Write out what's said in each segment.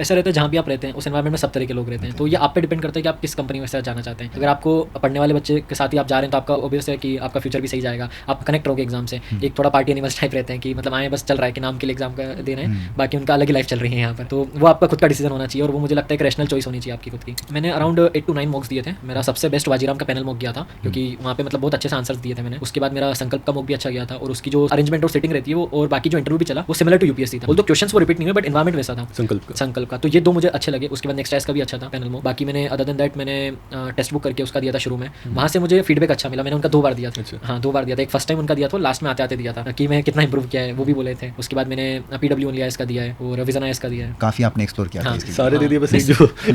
ऐसा रहता है जहाँ भी आप रहते हैं उस एनवायरमेंट में सब तरह के लोग रहते हैं, तो ये आप पे डिपेंड करता है कि आप किस कंपनी में से जाना चाहते हैं। अगर आपको पढ़ने वाले बच्चे के साथ ही आप जा रहे हैं तो आपका ऑब्वियस है कि आपका फ्यूचर भी सही जाएगा, आप कनेक्ट रहोगे एग्जाम से। एक थोड़ा पार्टी एनिमल्स टाइप रहते हैं कि मतलब आए बस चल रहा है कि नाम के लिए एग्जाम का दे रहे हैं, बाकी उनका अलग ही लाइफ चल रही है यहाँ पर। तो वो आपका खुद का डिसीजन होना चाहिए और वो मुझे लगता है कि रैशनल चॉइस होनी चाहिए आपकी खुद की। मैंने अराउंड 8 to 9 मॉक्स दिए थे। मेरा सबसे बेस्ट वाजीराम का पैनल मॉक गया था क्योंकि वहाँ पे मतलब बहुत अच्छे से आंसर्स दिए थे मैंने। उसके बाद मेरा संकल्प का मॉक भी अच्छा गया था और उसकी जो अरेंजमेंट और सेटिंग रहती है वो और बाकी जो इंटरव्यू भी चला वो सिमिलर टू यूपीएससी था। तो क्वेश्चंस वो रिपीट नहीं हुए बट एनवायरमेंट वैसा था संकल्प का। तो ये दो मुझे अच्छे लगे। उसके बाद नेक्स्ट टेस्ट का भी अच्छा था पैनल मॉक। बाकी मैंने अदर देन दैट मैंने टेस्ट बुक करके उसका दिया था शुरू में, वहाँ से मुझे फीडबैक अच्छा मिला। मैंने उनका 2 बार दिया था। हाँ 2 बार दिया था। एक फर्स्ट टाइम उनका दिया था, लास्ट में आते आते दिया था कि मैं कितना इंप्रूव किया है वो भी बोले थे। उसके बाद मैंने पीडब्ल्यू लिया इसका दिया है और विजन आईएएस का दिया है। काफी आपने एक्सप्लोर किया। सारे दे दिए, बस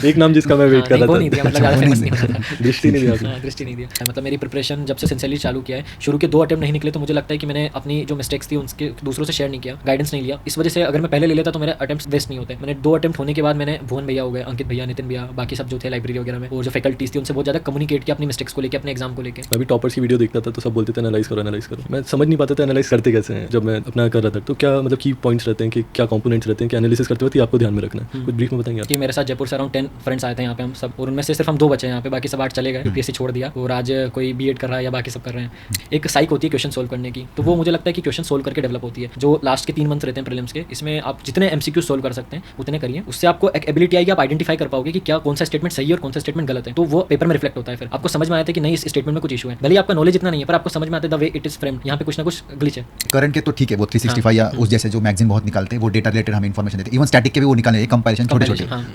एक नाम जिसका मैं वेट कर रहा था, वो नहीं दिया, मतलब ज़्यादा फेमस नहीं होता था। दृष्टि नहीं दिया। दृष्टि नहीं दिया। मतलब मेरी प्रिपरेशन जब से सिंसियरली चालू किया है, शुरू के 2 अटेम्प्ट नहीं निकले तो मुझे लगता है कि मैंने अपनी जो मिस्टेक्स थी उनके दूसरों से शेयर नहीं किया, गाइडेंस नहीं लिया। इस वजह से अगर मैं पहले ले लेता तो मेरे अटेम्प्ट्स वेस्ट नहीं होते। मैंने 2 अटेम्प्ट होने के बाद मैंने भुवन भैया हो गए, अंकित भैया, नितिन भैया, बाकी सब जो थे लाइब्रेरी वगैरह में और जो फैकल्टीज थी उनसे बहुत ज़्यादा कम्युनिकेट किया अपनी मिस्टेक्स को लेकर, अपने एग्जाम को लेकर। मैं भी टॉपर्स की वीडियो देखता था तो सब बोलते थे एनालाइज करो। मैं समझ नहीं पाता था एनालाइज करते कैसे हैं जब मैं अपना कर रहा था। तो क्या मतलब की पॉइंट्स रहते हैं कि क्या कंपोनेंट्स रहते हैं कि एनालिसिस करते वक्त आपको ध्यान में रखना है? कुछ ब्रीफ में बताएंगे आप? कि मेरे साथ जयपुर से अराउंड 10 फ्रेंड्स आए थे यहाँ पे हम सब, और उनमें से सिर्फ हम 2 बचे हैं यहाँ पे, बाकी सब 8 चले गए, यूपीएससी छोड़ दिया और आज कोई बीएड कर रहा है या बाकी सब कर रहे हैं। एक साइक होती है क्वेश्चन सोल्व करने की, तो वो मुझे लगता है कि क्वेश्चन सोल्व करके डेवलप होती है। जो लास्ट के 3 मंथ्स रहते हैं प्रीलिम्स के, इसमें आप जितने एमसीक्यू सोल्व कर सकते हैं उतने करिए। उससे आपको एक एबिलिटी आएगी, आप आइडेंटिफाई कर पाओगे कि क्या कौन सा स्टेटमेंट सही है और कौन सा स्टेटमेंट गलत है। तो वो पेपर में रिफ्लेक्ट होता है। फिर आपको समझ में आता है कि नहीं इस स्टेटमेंट में कुछ इशू है, भले आपका नॉलेज इतना नहीं है पर आपको समझ में आता है the way it is framed, यहाँ पे कुछ ना कुछ ग्लिच है। करंट के तो ठीक है वो 365 या उस जैसे जो मैगजीन बहुत निकालते हैं वो डेटा रिलेटेड हमें इन्फॉर्मेशन देते हैं। इवन स्टैटिक के भी वो निकालने हैं कंपाइलेशन छोटे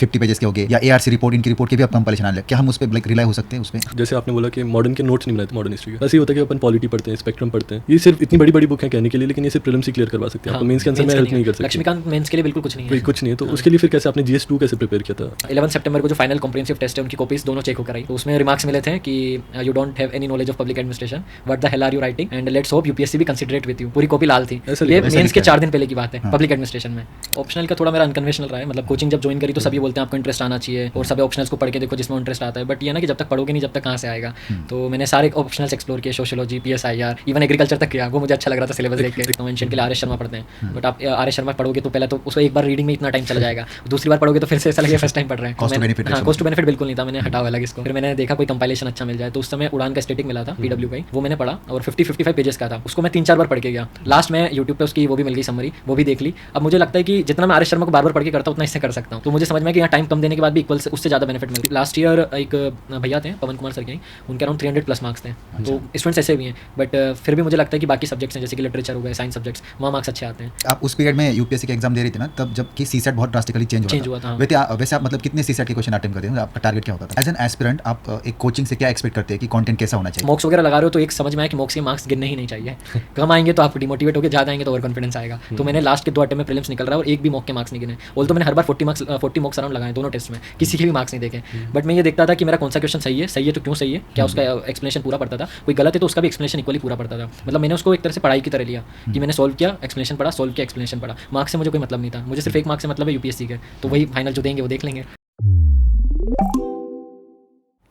50 पेजेस के हो गए, या एआरसी रिपोर्ट, इनकी रिपोर्ट के भी आप कंपाइलेशन आ ले। क्या हम उस पर रिलाई हो सकते हैं उस पर? जैसे आपने बोला कि मॉडर्न के नोट्स नहीं बनाते मॉडर्न हिस्ट्री का, ऐसे ही होता है कि अपन पॉलिटी पढ़ते हैं, स्पेक्ट्रम पढ़ते हैं। ये सिर्फ इतनी बड़ी बुक है कहने के लिए, लेकिन ये सिर्फ प्रीलिम्स ही क्लियर करवा सकते हैं, आपको मेंस के आंसर में हेल्प नहीं कर सकते। लक्ष्मीकांत मेंस के लिए बिल्कुल कुछ नहीं है, कुछ नहीं है। तो उसके लिए फिर कैसे आपने जीएस 2 कैसे प्रिपेयर किया था? 11 सितंबर को जो फाइनल कॉम्प्रिहेंसिव टेस्ट है उनकी कॉपीज दोनों चेक होकर आई, तो उसमें रिमार्क्स मिले थे कि you don't have any knowledge of public administration, what the hell are you writing and let's hope UPSC भी कंसीडरेट विद यू। पूरी कॉपी लाल थी। ये मेंस के 4 दिन पहले की बात है पब्लिक एडमिनिस्ट्रेशन में। ऑप्शनल का थोड़ा मेरा अनकन्वेंशनल रहा है, मतलब कोचिंग जब ज्वाइन करी तो सभी बोलते हैं आपको इंटरेस्ट आना चाहिए और सभी ऑप्शनल्स को पढ़ के देखो जिसमें इंटरेस्ट आता है, बट ये ना कि जब तक पढ़ोगे नहीं जब तक कहाँ से आएगा। तो मैंने सारे ऑप्शनल्स एक्सप्लोर किए, सोशियोलॉजी, पीएसआईआर, इवन एग्रीकल्चर तक किया। वो मुझे अच्छा लग रहा था सिलेबस देख के। कन्वेंशन के लिए आर एस शर्मा पढ़ते हैं, बट आप आर एस शर्मा पढ़ोगे तो पहले तो उसको एक बार रीडिंग में इतना टाइम चला जाएगा, दूसरी बार पढ़ोगे तो फिर से ऐसा लगेगा फर्स्ट टाइम पढ़ रहे हैं। कॉस्ट टू बेनिफिट बिल्कुल नहीं था, मैंने हटाया अलग इसको। फिर मैंने देखा कोई कंपाइलेशन अच्छा मिल जाए, तो उस समय उड़ान का स्टैटिक मिला था पीडब्ल्यू का ही, वो मैंने पढ़ा और 50-55 पेजेस का था। उसको मैं 3-4 बार पढ़ के गया। लास्ट में यूट्यूब पे उसकी वो भी मिल गई समरी, वो भी देख ली। अब मुझे लगता है कि जितना मैं आर एस शर्मा को बार-बार पढ़ के करता हूँ उतना इससे कर सकता हूँ। तो मुझे समझ में कि यहाँ टाइम कम देने के बाद भी इक्वल उससे ज़्यादा बेनिफिट मिलती। लास्ट ईयर एक भैया थे पवन कुमार सर के, उनके अराउंड 300+ मार्क्स थे। तो स्टूडेंट्स ऐसे भी हैं, बट फिर भी मुझे लगता है कि बाकी सब्जेक्ट्स हैं जैसे कि लिटरेचर हो गए, साइंस सब्जेक्ट्स, वहाँ मार्क्स अच्छे आते हैं। आप उस पीरियड में यूपीएससी के एग्जाम दे रही थी ना, तब जबकि सीसेट बहुत ड्रास्टिकली चेंज हुआ था। वैसे आप मतलब कितने सीसेट के क्वेश्चन अटेम्प्ट करते हैं? आपका टारगेट क्या होता था? एज एन एस्पिरेंट आप एक कोचिंग से क्या एक्सपेक्ट करते हैं कि कंटेंट कैसा होना चाहिए? मॉक्स वगैरह लगा रहे हो तो एक समझ में आया कि मॉक्स के मार्क्स गिनने ही नहीं चाहिए। कम आएंगे तो आप डिमोटिवेट होकर, ज़्यादा आएंगे तो ओवर कॉन्फिडेंस आएगा। तो मैंने लास्ट के 2 अटेम्प्ट में प्रीलिम्स निकल रहा है और एक भी मॉक के मार्क्स नहीं गिने। ऑल तो मैंने हर बार 40 मॉक्स अराउंड लगाए दोनों टेस्ट में, किसी के भी मार्क्स नहीं देखे। बट मैं ये देखता था कि मेरा कौन सा क्वेश्चन सही है तो क्यों सही है, क्या उसका एक्सप्लेनेशन पूरा पड़ता था, कोई गलत है तो उसका भी एक्सप्लेनेशन इक्वली पूरा पड़ता था। मतलब मैंने उसको एक तरह से पढ़ाई की तरह लिया कि मैंने सोल्व किया, एक्सप्लेनेशन पढ़ा, सोल्व किया, एक्सप्लेनेशन पढ़ा। मार्क्स से मुझे कोई मतलब नहीं था, मुझे सिर्फ 1 मार्क्स से मतलब है यूपीएससी के, तो वही फाइनल जो देंगे वो देख लेंगे।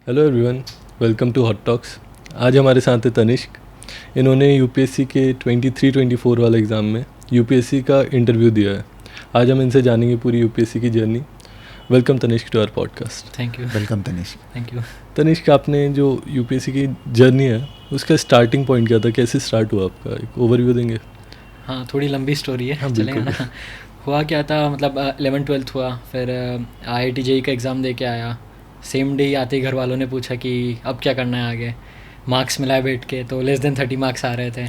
Hello everyone, welcome to Hot Talks. आज हमारे साथ है तनिष्क। इन्होंने यूपीएससी के 23-24 वाले एग्ज़ाम में यूपीएससी का इंटरव्यू दिया है। आज हम इनसे जानेंगे पूरी यूपीएससी की journey. Welcome Tanishq to our podcast. Thank you. Welcome Tanishq. Thank you. Tanishq, आपने जो यूपीएससी की जर्नी है उसका स्टार्टिंग पॉइंट क्या था, कैसे स्टार्ट हुआ आपका, एक ओवरव्यू देंगे? हाँ, थोड़ी लंबी स्टोरी है। हाँ, चलेगा ना? हुआ क्या था, मतलब 11th-12th हुआ, फिर IIT JEE का एग्ज़ाम दे के आया। सेम डे आते ही घर वालों ने पूछा कि अब क्या करना है आगे। मार्क्स मिलाए बैठ के तो लेस देन 30 मार्क्स आ रहे थे,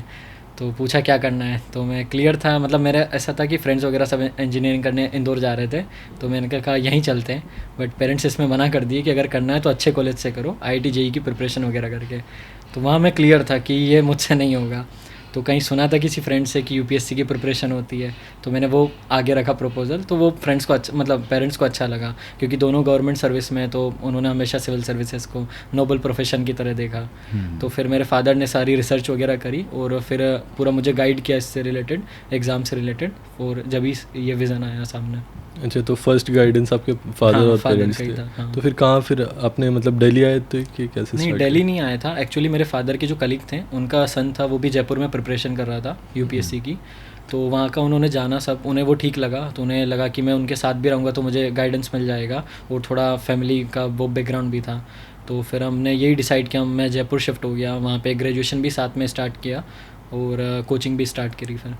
तो पूछा क्या करना है, तो मैं क्लियर था। मतलब मेरा ऐसा था कि फ्रेंड्स वगैरह सब इंजीनियरिंग करने इंदौर जा रहे थे, तो मैंने कहा यहीं चलते हैं। बट पेरेंट्स इसमें मना कर दिए कि अगर करना है तो अच्छे कॉलेज से करो, IIT JEE की प्रिपरेशन वगैरह करके। तो वहाँ मैं क्लियर था कि ये मुझसे नहीं होगा। तो कहीं सुना था किसी फ्रेंड से कि यूपीएससी की प्रिपरेशन होती है, तो मैंने वो आगे रखा प्रपोजल। तो वो फ्रेंड्स को अच्छा, मतलब पेरेंट्स को अच्छा लगा क्योंकि दोनों गवर्नमेंट सर्विस में, तो उन्होंने हमेशा सिविल सर्विसेज को नोबल प्रोफेशन की तरह देखा। तो फिर मेरे फादर ने सारी रिसर्च वगैरह करी और फिर पूरा मुझे गाइड किया इससे रिलेटेड, एग्ज़ाम से रिलेटेड, और जब ही ये विज़न आया सामने। अच्छा, तो फर्स्ट गाइडेंस आपके फादर और पेरेंट्स थे। हाँ। तो फिर कहाँ, फिर आपने मतलब दिल्ली आए थे कि कैसे? नहीं, दिल्ली नहीं आया था एक्चुअली। मेरे फादर के जो कलीग थे उनका सन था, वो भी जयपुर में प्रिपरेशन कर रहा था यूपीएससी की। तो वहाँ का उन्होंने जाना सब, उन्हें वो ठीक लगा, तो उन्हें लगा कि मैं उनके साथ भी रहूँगा तो मुझे गाइडेंस मिल जाएगा और थोड़ा फैमिली का वो बैकग्राउंड भी था। तो फिर हमने यही डिसाइड किया, मैं जयपुर शिफ्ट हो गया, वहाँ पे ग्रेजुएशन भी साथ में स्टार्ट किया और कोचिंग भी स्टार्ट करी फिर।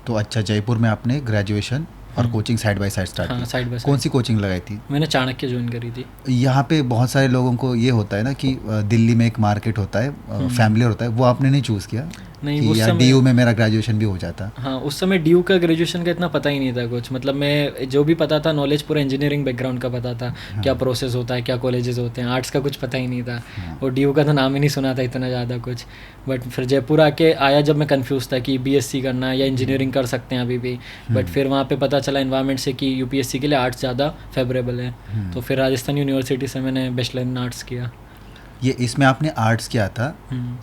तो अच्छा, जयपुर में आपने ग्रेजुएशन और coaching side by side start की? Side by side. कौन सी कोचिंग लगाई थी? मैंने चाणक्य ज्वाइन करी थी। यहाँ पे बहुत सारे लोगों को ये होता है ना कि दिल्ली में एक मार्केट होता है, फैमिली होता है, वो आपने नहीं चूज़ किया? नहीं, उस समय DU में मेरा ग्रेजुएशन भी हो जाता। हाँ, उस समय DU का ग्रेजुएशन का इतना पता ही नहीं था कुछ, मतलब मैं जो भी पता था नॉलेज पूरा इंजीनियरिंग बैकग्राउंड का पता था। हाँ। क्या प्रोसेस होता है, क्या कॉलेजेस होते हैं, आर्ट्स का कुछ पता ही नहीं था। हाँ। और DU का तो नाम ही नहीं सुना था इतना ज़्यादा कुछ। बट फिर जयपुर आके आया जब मैं कंफ्यूज था कि BSc करना है या इंजीनियरिंग कर सकते हैं अभी भी। बट फिर वहाँ पे पता चला इन्वायरमेंट से कि UPSC के लिए आर्ट्स ज़्यादा फेवरेबल है। तो फिर राजस्थान यूनिवर्सिटी से मैंने बैचलर इन आर्ट्स किया। ये इसमें आपने आर्ट्स किया था,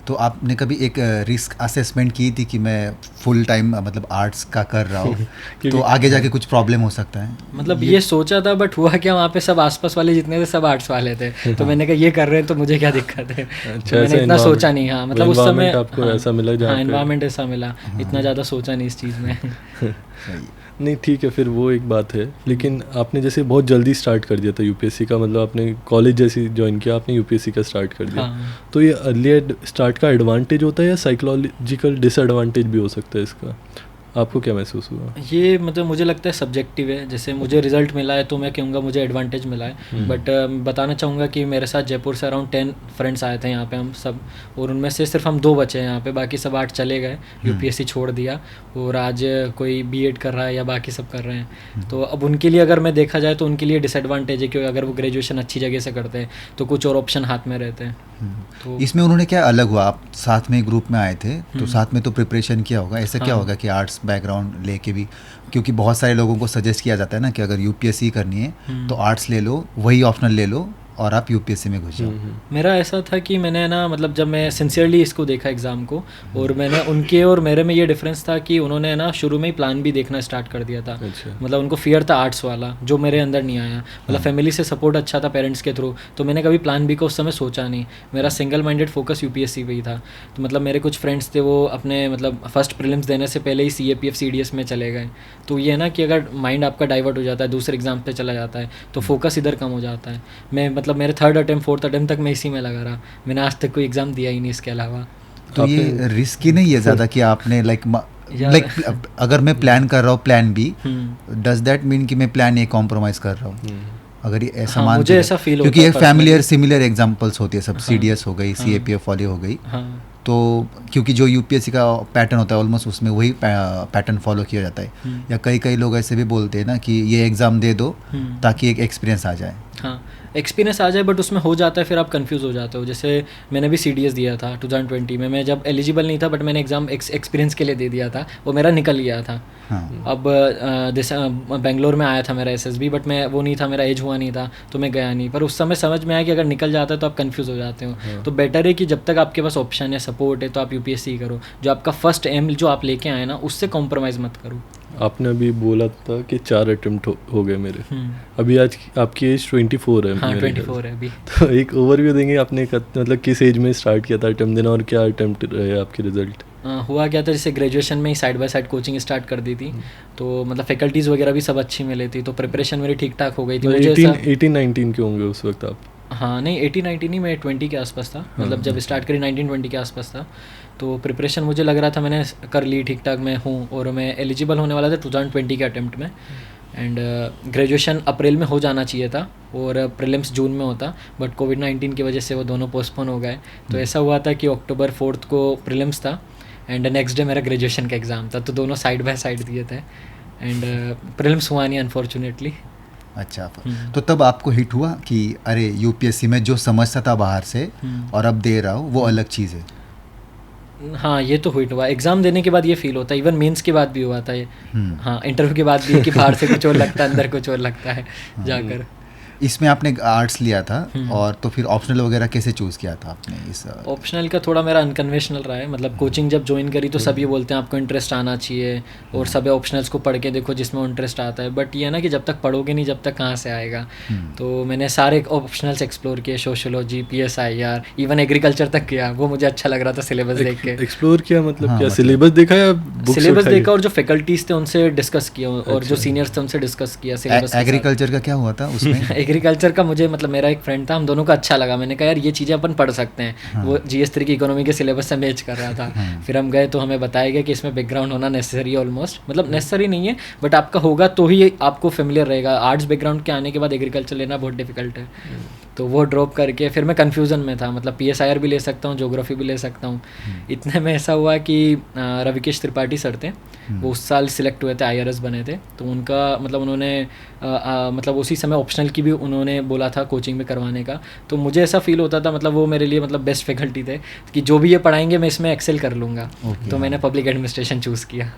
तो आपने कभी एक रिस्क असेसमेंट की थी कि मैं फुल टाइम मतलब आर्ट्स का कर रहा हूँ तो आगे जाके कुछ प्रॉब्लम हो सकता है? मतलब ये सोचा था, बट हुआ क्या, वहाँ पे सब आसपास वाले जितने थे सब आर्ट्स वाले थे। तो मैंने कहा ये कर रहे हैं तो मुझे क्या दिक्कत है। तो मैंने इतना सोचा नहीं। हाँ, मतलब उस समय आपको ऐसा मिला, एनवायरमेंट ऐसा मिला, इतना ज़्यादा सोचा नहीं इस चीज़ में। नहीं, ठीक है, फिर वो एक बात है। लेकिन आपने जैसे बहुत जल्दी स्टार्ट कर दिया था UPSC का, मतलब आपने कॉलेज जैसे ज्वाइन किया, आपने UPSC का स्टार्ट कर दिया। हाँ। तो ये अर्ली स्टार्ट का एडवांटेज होता है या साइकोलॉजिकल डिसएडवांटेज भी हो सकता है इसका? आपको क्या महसूस हुआ? ये मतलब मुझे लगता है सब्जेक्टिव है। जैसे मुझे रिजल्ट मिला है तो मैं कहूँगा मुझे एडवांटेज मिला है। बट बताना चाहूँगा कि मेरे साथ जयपुर से अराउंड 10 फ्रेंड्स आए थे यहाँ पे हम सब, और उनमें से सिर्फ हम 2 बचे हैं यहाँ पे, बाकी सब 8 चले गए, UPSC छोड़ दिया और आज कोई B.Ed कर रहा है या बाकी सब कर रहे हैं। तो अब उनके लिए अगर मैं देखा जाए तो उनके लिए डिसएडवांटेज है, क्योंकि अगर वो ग्रेजुएशन अच्छी जगह से करते हैं तो कुछ और ऑप्शन हाथ में रहते हैं। तो इसमें उन्होंने क्या अलग हुआ, आप साथ में ग्रुप में आए थे तो साथ में तो प्रिपरेशन किया होगा, ऐसा क्या होगा कि आर्ट्स बैकग्राउंड लेके भी, क्योंकि बहुत सारे लोगों को सजेस्ट किया जाता है ना कि अगर UPSC करनी है तो आर्ट्स ले लो, वही ऑप्शनल ले लो और आप UPSC में घुस जाओ। मेरा ऐसा था कि मैंने ना, मतलब जब मैं सिंसियरली इसको देखा एग्ज़ाम को, और मैंने उनके और मेरे में ये डिफरेंस था कि उन्होंने ना शुरू में ही प्लान भी देखना स्टार्ट कर दिया था। अच्छा। मतलब उनको फियर था आर्ट्स वाला, जो मेरे अंदर नहीं आया। मतलब फैमिली से सपोर्ट अच्छा था पेरेंट्स के थ्रू, तो मैंने कभी प्लान बी को उस समय सोचा नहीं। मेरा सिंगल माइंडेड फोकस UPSC पे ही था। तो मतलब मेरे कुछ फ्रेंड्स थे, वो अपने मतलब फर्स्ट प्रीलिम्स देने से पहले ही CAPF CDS में चले गए। तो ये ना कि अगर माइंड आपका डाइवर्ट हो जाता है, दूसरे एग्जाम पे चला जाता है, तो फोकस इधर कम हो जाता है। मैं मतलब मेरे 3rd अटेम्प्ट 4th अटेम्प्ट तक मैं इसी में लगा रहा, मैंने आज तक कोई एग्ज़ाम दिया ही नहीं इसके अलावा। तो ये रिस्की नहीं है ज़्यादा कि आपने लाइक अगर मैं प्लान कर रहा हूँ plan B, does that mean कि मैं प्लान A कॉम्प्रोमाइज़ कर रहा हूँ? अगर ये ऐसा मान, मुझे ऐसा फील होता है, क्योंकि ये फैमिलियर सिमिलर एग्जांपल्स होती है सब। CDS हो गई, CAPF वाली हो गई, तो क्योंकि जो UPSC का पैटर्न होता है ऑलमोस्ट उसमें वही पैटर्न फॉलो किया जाता है। या कई लोग ऐसे भी बोलते हैं ना कि ये एग्ज़ाम दे दो ताकि एक एक्सपीरियंस आ जाए। हाँ, एक्सपीरियंस आ जाए, बट उसमें हो जाता है फिर आप कंफ्यूज हो जाते हो। जैसे मैंने भी CDS दिया था 2020 में, मैं जब एलिजिबल नहीं था, बट मैंने एग्ज़ाम एक्सपीरियंस के लिए दे दिया था, वो मेरा निकल गया था। हाँ। अब बेंगलोर में आया था मेरा SSB, बट मैं वो नहीं था, मेरा एज हुआ नहीं था, तो मैं गया नहीं। पर उस समय समझ में आया कि अगर निकल जाता है तो आप कंफ्यूज हो जाते हो। हाँ। तो बेटर है कि जब तक आपके पास ऑप्शन है, सपोर्ट है, तो आप UPSC करो। जो आपका फर्स्ट एम जो आप लेके आए ना, उससे कॉम्प्रोमाइज़ मत करो। आपने अभी बोला था कि 4 अटेम्प्ट हो गए मेरे। अभी आज आपकी एज 24 है। हाँ, 24 है अभी। तो एक ओवरव्यू देंगे, आपने मतलब किस एज में स्टार्ट किया था अटेम्प्ट देना और क्या अटेम्प्ट रहे आपके रिजल्ट? हुआ क्या था, जैसे ग्रेजुएशन में ही side by side coaching start कर दी थी, तो मतलब फैकल्टीज़ वगैरह भी सब अच्छी मिली थी, तो प्रिपरेशन मेरी ठीक ठाक हो गई थी। मुझे 18-19 के होंगे उस वक्त आप? हाँ, नहीं 18-19 नहीं, मैं 20 के आसपास था। मतलब जब स्टार्ट करी 19-20 के आसपास था। तो प्रिपरेशन मुझे लग रहा था मैंने कर ली ठीक ठाक मैं हूँ, और मैं एलिजिबल होने वाला था 2020 के अटेम्प्ट में। एंड ग्रेजुएशन अप्रैल में हो जाना चाहिए था और प्रीलिम्स जून में होता, बट कोविड-19 की वजह से वो दोनों पोस्टपोन हो गए। तो ऐसा हुआ था कि अक्टूबर 4 को प्रीलिम्स था एंड नेक्स्ट डे मेरा ग्रेजुएशन का एग्ज़ाम था, तो दोनों साइड बाय साइड दिए थे। एंड प्रीलिम्स हुआ नहीं अनफॉर्चुनेटली। अच्छा, तो तब आपको हिट हुआ कि अरे UPSC में जो समझता था बाहर से और अब दे रहा हूँ वो अलग चीज़ है? हाँ, ये तो हिट हुआ। एग्ज़ाम देने के बाद ये फील होता है, इवन मेंस के बाद भी हुआ था ये। हाँ, इंटरव्यू के बाद भी कि बाहर से कुछ और लगता है, अंदर कुछ और लगता है जाकर। इसमें आपने आर्ट्स लिया था और तो फिर ऑप्शनल वगैरह कैसे चूज़ किया था आपने इस ऑप्शनल का थोड़ा मेरा अनकन्वेंशनल रहा है, मतलब कोचिंग जब ज्वाइन करी तो सभी बोलते हैं आपको इंटरेस्ट आना चाहिए और सभी ऑप्शनल्स को पढ़ के देखो जिसमें इंटरेस्ट आता है, बट ये है ना कि जब तक पढ़ोगे नहीं जब तक कहाँ से आएगा। तो मैंने सारे ऑप्शनल्स एक्सप्लोर किए, सोशियोलॉजी, PSIR, इवन एग्रीकल्चर तक किया। वो मुझे अच्छा लग रहा था सिलेबस देख के। एक्सप्लोर किया मतलब क्या सिलेबस देखा या सिलेबस देखा और जो फैकल्टीज थे उनसे डिस्कस किया और जो सीनियर्स थे उनसे डिस्कस किया सिलेबस। एग्रीकल्चर का क्या हुआ था उसमें? एग्रीकल्चर का मुझे मतलब मेरा एक फ्रेंड था, हम दोनों का अच्छा लगा। मैंने कहा यार ये चीज़ें अपन पढ़ सकते हैं। वो GS3 की इकोनॉमी के सिलेबस से मैच कर रहा था। फिर हम गए तो हमें बताया गया कि इसमें बैकग्राउंड होना नेसेसरी है, ऑलमोस्ट मतलब नेसेसरी नहीं है बट आपका होगा तो ही आपको फेमिलियर रहेगा। आर्ट्स बैकग्राउंड के आने के बाद एग्रीकल्चर लेना बहुत डिफिकल्ट है। तो वो ड्रॉप करके फिर मैं कन्फ्यूज़न में था, मतलब PSIR भी ले सकता हूँ, ज्योग्राफी भी ले सकता हूँ। इतने में ऐसा हुआ कि रविकेश त्रिपाठी सर थे, वो उस साल सिलेक्ट हुए थे, IRS बने थे। तो उनका मतलब उन्होंने मतलब उसी समय ऑप्शनल की भी उन्होंने बोला था कोचिंग में करवाने का। तो मुझे ऐसा फील होता था मतलब वो मेरे लिए मतलब बेस्ट फैकल्टी थे कि जो भी ये पढ़ाएंगे मैं इसमें एक्सेल कर लूँगा। तो मैंने पब्लिक एडमिनिस्ट्रेशन चूज़ किया।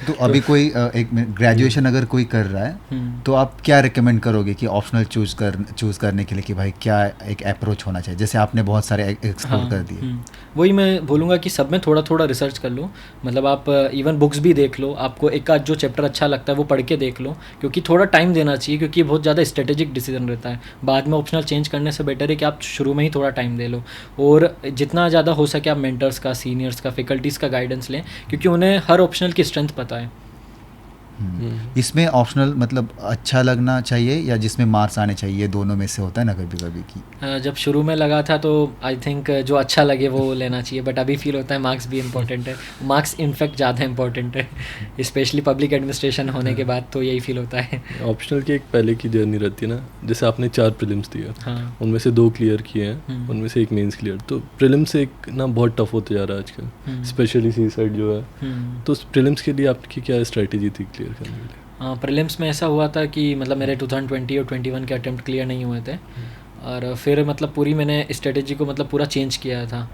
तो अभी कोई एक ग्रेजुएशन अगर कोई कर रहा है तो आप क्या रिकमेंड करोगे कि ऑप्शनल चूज़ करने के लिए कि भाई क्या एक अप्रोच होना चाहिए? जैसे आपने बहुत सारे एक्सप्लोर कर दिए। वही मैं बोलूँगा कि सब में थोड़ा थोड़ा रिसर्च कर लो, मतलब आप इवन बुक्स भी देख लो, आपको एक आध जो चैप्टर अच्छा लगता है वो पढ़ के देख लो, क्योंकि थोड़ा टाइम देना चाहिए, क्योंकि ये बहुत ज़्यादा स्ट्रेटेजिक डिसीजन रहता है। बाद में ऑप्शनल चेंज करने से बेटर है कि आप शुरू में ही थोड़ा टाइम दे लो और जितना ज़्यादा हो सके आप मेंटर्स का, सीनियर्स का, फैकल्टीज़ का गाइडेंस लें, क्योंकि उन्हें हर ऑप्शनल की स्ट्रेंथ पता है। इसमें ऑप्शनल मतलब अच्छा लगना चाहिए या जिसमें मार्क्स आने चाहिए, दोनों में से होता है ना कभी कभी की। जब शुरू में लगा था तो आई थिंक जो अच्छा लगे वो लेना चाहिए, बट अभी फील होता है मार्क्स भी इम्पोर्टेंट है। मार्क्स इनफैक्ट ज़्यादा इम्पोर्टेंट है, स्पेशली पब्लिक एडमिनिस्ट्रेशन होने के बाद तो यही फील होता है। ऑप्शनल की एक पहले की जर्नी रहती है ना, जैसे आपने 4 प्रीलिम्स दिया, उनमें से 2 क्लियर किए हैं, उनमें से 1 मेंस क्लियर। तो प्रीलिम्स एक ना बहुत टफ होते जा रहा है आजकल, स्पेशली सी साइड जो है। तो प्रीलिम्स के लिए आपकी क्या स्ट्रैटेजी थी क्लियर करने के लिए? प्रीलिम्स में ऐसा हुआ था कि मतलब मेरे 2020 और 21 के अटेम्प्ट क्लियर नहीं हुए थे और फिर मतलब पूरी मैंने स्ट्रेटेजी को मतलब पूरा चेंज किया था।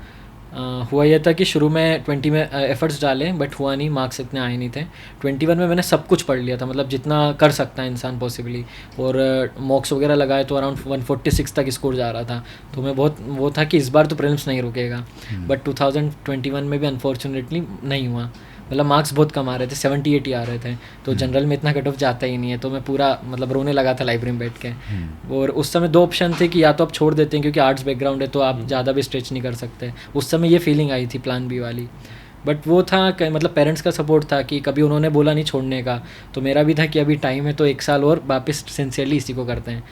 हुआ यह था कि शुरू में 20 में एफर्ट्स डाले बट हुआ नहीं, मार्क्स इतने आए नहीं थे। 21 में मैंने सब कुछ पढ़ लिया था, मतलब जितना कर सकता है इंसान पॉसिबली, और मॉक्स वगैरह लगाए तो अराउंड 146 तक स्कोर जा रहा था। तो मैं बहुत वो था कि इस बार तो प्रीलिम्स नहीं रुकेगा, बट 2021 में भी अनफॉर्चुनेटली नहीं हुआ। मतलब मार्क्स बहुत कम आ रहे थे, 78 ही आ रहे थे, तो जनरल में इतना कट ऑफ जाता ही नहीं है। तो मैं पूरा मतलब रोने लगा था लाइब्रेरी में बैठ के। और उस समय 2 ऑप्शन थे कि या तो आप छोड़ देते हैं क्योंकि आर्ट्स बैकग्राउंड है तो आप ज़्यादा भी स्ट्रेच नहीं कर सकते। उस समय ये फीलिंग आई थी प्लान बी वाली, बट वो था मतलब पेरेंट्स का सपोर्ट था कि कभी उन्होंने बोला नहीं छोड़ने का, तो मेरा भी था कि अभी टाइम है तो 1 साल और वापस सिंसियरली इसी को करते हैं।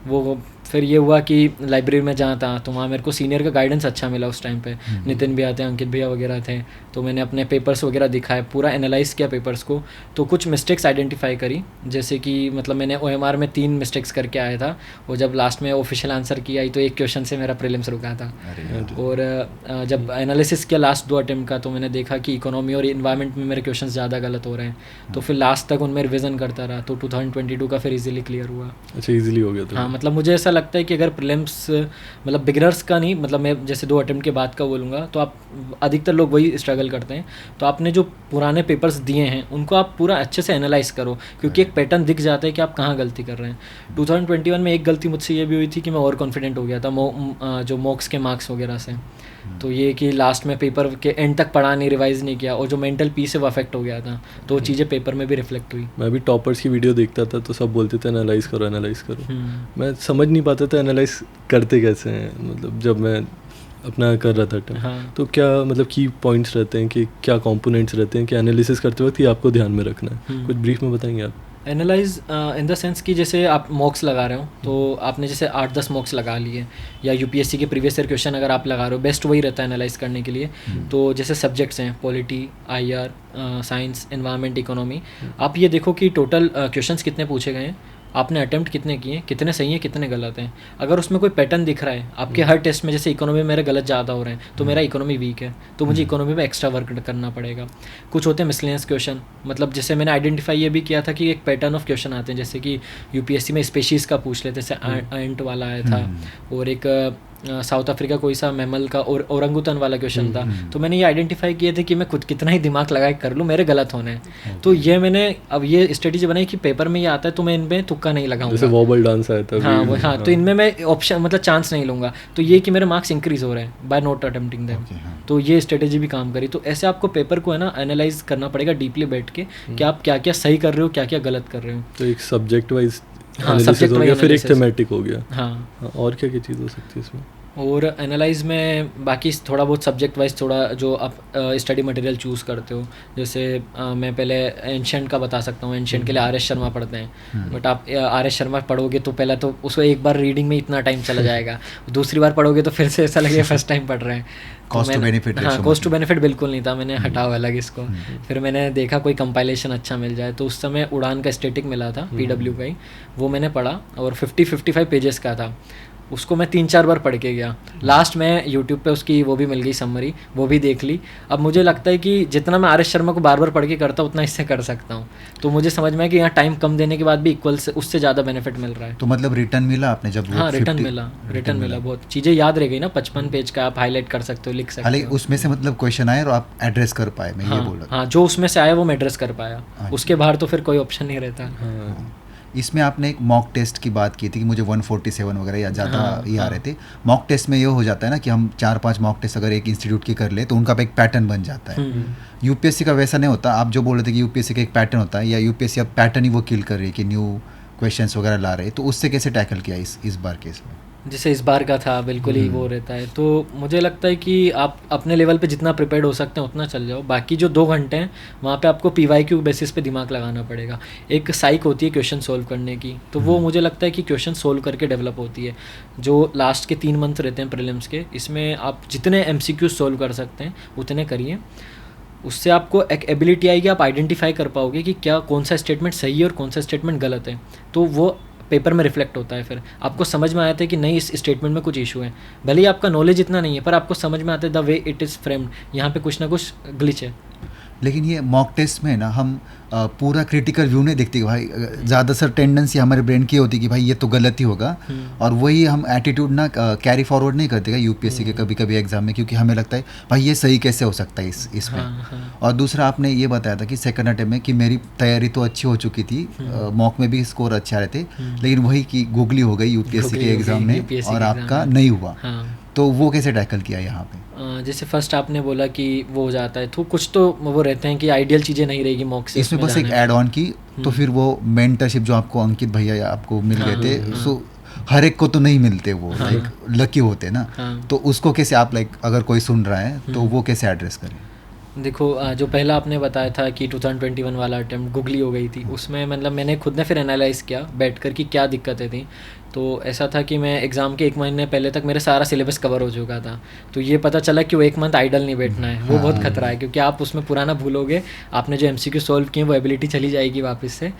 वो फिर ये हुआ कि लाइब्रेरी में जहाँ था तो वहाँ मेरे को सीनियर का गाइडेंस अच्छा मिला उस टाइम पे। नितिन भैया थे, अंकित भैया वगैरह थे, तो मैंने अपने पेपर्स वगैरह दिखाए, पूरा एनालाइज़ किया पेपर्स को। तो कुछ मिस्टेक्स आइडेंटिफाई करी, जैसे कि मतलब मैंने OMR में 3 मिस्टेक्स करके आया था, और जब लास्ट में ऑफिशियल आंसर किया आई तो 1 क्वेश्चन से मेरा प्रीलिम्स रुका था। और जब एनालिसिस किया लास्ट 2 अटेम्प्ट का तो मैंने देखा कि इकोनॉमी और इन्वायरमेंट में मेरे क्वेश्चन ज़्यादा गलत हो रहे हैं, तो फिर लास्ट तक उनमें रिविज़न करता रहा, तो 2022 का फिर ईजिली क्लियर हुआ। अच्छा, ईजिली हो गया था। हाँ, मतलब मुझे ऐसा लगता है कि अगर प्रीलिम्स मतलब बिगिनर्स का नहीं, मतलब मैं जैसे 2 अटेम्प्ट के बाद का बोलूँगा, तो आप अधिकतर लोग वही स्ट्रगल करते हैं, तो आपने जो पुराने पेपर्स दिए हैं उनको आप पूरा अच्छे से एनालाइज करो, क्योंकि एक पैटर्न दिख जाता है कि आप कहाँ गलती कर रहे हैं। 2021 में एक गलती मुझसे ये भी हुई थी कि मैं ओवर कॉन्फिडेंट हो गया था जो मॉक्स के मार्क्स वगैरह से। तो ये कि लास्ट में पेपर के एंड तक पढ़ा नहीं, रिवाइज नहीं किया, और जो मेंटल पीस है वो अफेक्ट हो गया था, तो वो चीज़ें पेपर में भी रिफ्लेक्ट हुई। मैं भी टॉपर्स की वीडियो देखता था तो सब बोलते थे एनालाइज करो एनालाइज करो। मैं समझ नहीं पाता था एनालाइज करते कैसे हैं, मतलब जब मैं अपना कर रहा था हाँ। तो क्या मतलब की पॉइंट्स रहते हैं कि क्या कंपोनेंट्स रहते हैं कि एनालिसिस करते वक्त ये आपको ध्यान में रखना है? कुछ ब्रीफ में बताएंगे आप? एनालाइज इन द सेंस कि जैसे आप मॉक्स लगा रहे हो, तो आपने जैसे 8-10 मॉक्स लगा लिए, या UPSC के प्रीवियस ईयर क्वेश्चन अगर आप लगा रहे हो, बेस्ट वही रहता है एनालाइज करने के लिए। तो जैसे सब्जेक्ट्स हैं polity, IR, science, environment, economy, आप ये देखो कि टोटल क्वेश्चंस कितने पूछे गए हैं, आपने अटेम्प्ट कितने किए, कितने सही हैं कितने गलत हैं। अगर उसमें कोई पैटर्न दिख रहा है आपके हर टेस्ट में, जैसे इकोनॉमी में मेरे गलत ज़्यादा हो रहे हैं तो मेरा इकोनॉमी वीक है, तो मुझे इकोनॉमी में एक्स्ट्रा वर्क करना पड़ेगा। कुछ होते हैं मिसलेनियस क्वेश्चन, मतलब जैसे मैंने आइडेंटिफाई ये भी किया था कि एक पैटर्न ऑफ क्वेश्चन आते हैं, जैसे कि UPSC में स्पेशीज़ का पूछ लेते, जैसे एंट वाला आया था, और एक साउथ अफ्रीका कोई सा मैमल का और ओरंगुटन वाला क्वेश्चन था, तो मैंने ये आइडेंटिफाई किए थे कि मैं खुद कितना ही दिमाग लगा के कर लूँ, मेरे गलत होने हैं। तो ये मैंने अब ये स्ट्रेटेजी बनाई कि पेपर में ये आता है तो मैं इनमें तुक्का नहीं लगाऊंगा, जैसे वॉबल डांस आया था। हाँ, तो इनमें मैं ऑप्शन मतलब चांस नहीं लूँगा, तो ये कि मेरे मार्क्स इंक्रीज हो रहे हैं बाय नॉट अटेम्प्टिंग देम। तो ये स्ट्रेटेजी भी काम करी। तो ऐसे आपको पेपर को है ना एनालाइज करना पड़ेगा डीपली बैठ के कि आप क्या क्या सही कर रहे हो, क्या क्या गलत कर रहे हो। तो एक सब्जेक्ट वाइज सब्जेक्ट हो गया, फिर एक थीमेटिक हो गया। हाँ, और क्या क्या चीज़ हो सकती है इसमें? और एनालाइज में बाकी थोड़ा बहुत सब्जेक्ट वाइज थोड़ा जो आप स्टडी मटेरियल चूज़ करते हो, जैसे मैं पहले एंशिएंट का बता सकता हूँ। एंशिएंट के लिए आर एस शर्मा पढ़ते हैं, बट आप आर एस शर्मा पढ़ोगे तो पहले तो उसको एक बार रीडिंग में इतना टाइम चला जाएगा, दूसरी बार पढ़ोगे तो फिर से ऐसा लगेगा फर्स्ट टाइम पढ़ रहे हैं। कॉस्ट टू बेनिफिट, हाँ, कॉस्ट टू बेनिफिट बिल्कुल नहीं था, मैंने हटाओ अलग इसको। फिर मैंने देखा कोई कंपाइलेशन अच्छा मिल जाए, तो उस समय उड़ान का स्टैटिक मिला था PW का ही, वो मैंने पढ़ा और 50-55 पेजेस का था। उसको मैं 3-4 बार पढ़ के गया। लास्ट में यूट्यूब पे उसकी वो भी मिल गई समरी, वो भी देख ली। अब मुझे लगता है कि जितना मैं RS शर्मा को बार बार पढ़ के करता हूँ उतना इससे कर सकता हूँ। तो मुझे समझ में आया कि यहाँ टाइम कम देने के बाद भी इक्वल से उससे ज़्यादा बेनिफिट मिल रहा है। तो मतलब रिटर्न मिला आपने जब? हाँ, रिटर्न मिला बहुत चीज़ें याद रह गई ना। 55 पेज का आप हाईलाइट कर सकते हो, लिख सकते हो। उसमें से मतलब क्वेश्चन आए और आप एड्रेस कर पाए, मैं ये बोल रहा था। हाँ, जो उसमें से आया वो मैं एड्रेस कर पाया, उसके बाहर तो फिर कोई ऑप्शन नहीं रहता। इसमें आपने एक मॉक टेस्ट की बात की थी कि मुझे 147 वगैरह या ज़्यादा ये आ रहे थे। मॉक टेस्ट में ये हो जाता है ना कि हम 4-5 मॉक टेस्ट अगर एक इंस्टीट्यूट की कर ले तो उनका एक पैटर्न बन जाता है। यूपीएससी का वैसा नहीं होता। आप जो बोल रहे थे कि यूपीएससी का एक पैटर्न होता है, या यूपीएससी अब पैटर्न ही वो किल कर रही है कि न्यू क्वेश्चंस वगैरह ला रहे हैं, तो उससे कैसे टैकल किया इस बार केस में? जैसे इस बार का था बिल्कुल ही वो रहता है। तो मुझे लगता है कि आप अपने लेवल पे जितना प्रिपेयर्ड हो सकते हैं उतना चल जाओ। बाकी जो 2 घंटे हैं वहाँ पे आपको PYQ बेसिस पे दिमाग लगाना पड़ेगा। एक साइक होती है क्वेश्चन सोल्व करने की, तो वो मुझे लगता है कि क्वेश्चन सोल्व करके डेवलप होती है। जो लास्ट के 3 मंथ रहते हैं प्रीलिम्स के, इसमें आप जितने MCQ सोल्व कर सकते हैं उतने करिए। उससे आपको एक एबिलिटी आएगी, आप आइडेंटिफाई कर पाओगे कि क्या कौन सा स्टेटमेंट सही है और कौन सा स्टेटमेंट गलत है। तो वो पेपर में रिफ्लेक्ट होता है। फिर आपको समझ में आता है कि नहीं, इस स्टेटमेंट में कुछ इशू है। भले ही आपका नॉलेज इतना नहीं है, पर आपको समझ में आता है the way it is framed, यहाँ पे कुछ ना कुछ ग्लिच है। लेकिन ये मॉक टेस्ट में ना हम पूरा क्रिटिकल व्यू नहीं देखते कि भाई, ज़्यादातर टेंडेंसी हमारे ब्रेन की होती है कि भाई ये तो गलत ही होगा, और वही हम एटीट्यूड ना कैरी फॉरवर्ड नहीं करते यूपीएससी के कभी कभी एग्जाम में, क्योंकि हमें लगता है भाई ये सही कैसे हो सकता है इसमें। और दूसरा आपने ये बताया था कि सेकंड अटेम्प्ट में कि मेरी तैयारी तो अच्छी हो चुकी थी, मॉक में भी स्कोर अच्छे आ रहे थे, लेकिन वही कि गूगली हो गई यूपीएससी के एग्ज़ाम में और आपका नहीं हुआ। तो वो कैसे टैकल किया यहाँ पे? जैसे फर्स्ट आपने बोला कि वो हो जाता है, तो कुछ तो वो रहते हैं कि आइडियल चीज़ें नहीं रहेगी मॉक से। इसमें बस एक ऐड ऑन की, तो फिर वो मेंटरशिप जो आपको अंकित भैया आपको मिल गए थे, सो हर एक को तो नहीं मिलते, वो लाइक लकी होते ना। तो उसको कैसे आप लाइक अगर कोई सुन रहा है तो वो कैसे एड्रेस करें? देखो, जो पहला आपने बताया था कि 2021 वाला अटेम्प्ट गूगली हो गई थी, उसमें मतलब मैंने खुद ने फिर एनालाइज़ किया बैठकर कि क्या दिक्कतें थी। तो ऐसा था कि मैं एग्ज़ाम के 1 महीने पहले तक मेरा सारा सिलेबस कवर हो चुका था। तो ये पता चला कि वो 1 मंथ आइडल नहीं बैठना है, वो बहुत खतरा है, क्योंकि आप उसमें पुराना भूलोगे, आपने जो MCQ सोल्व किए वो एबिलिटी चली जाएगी वापस से।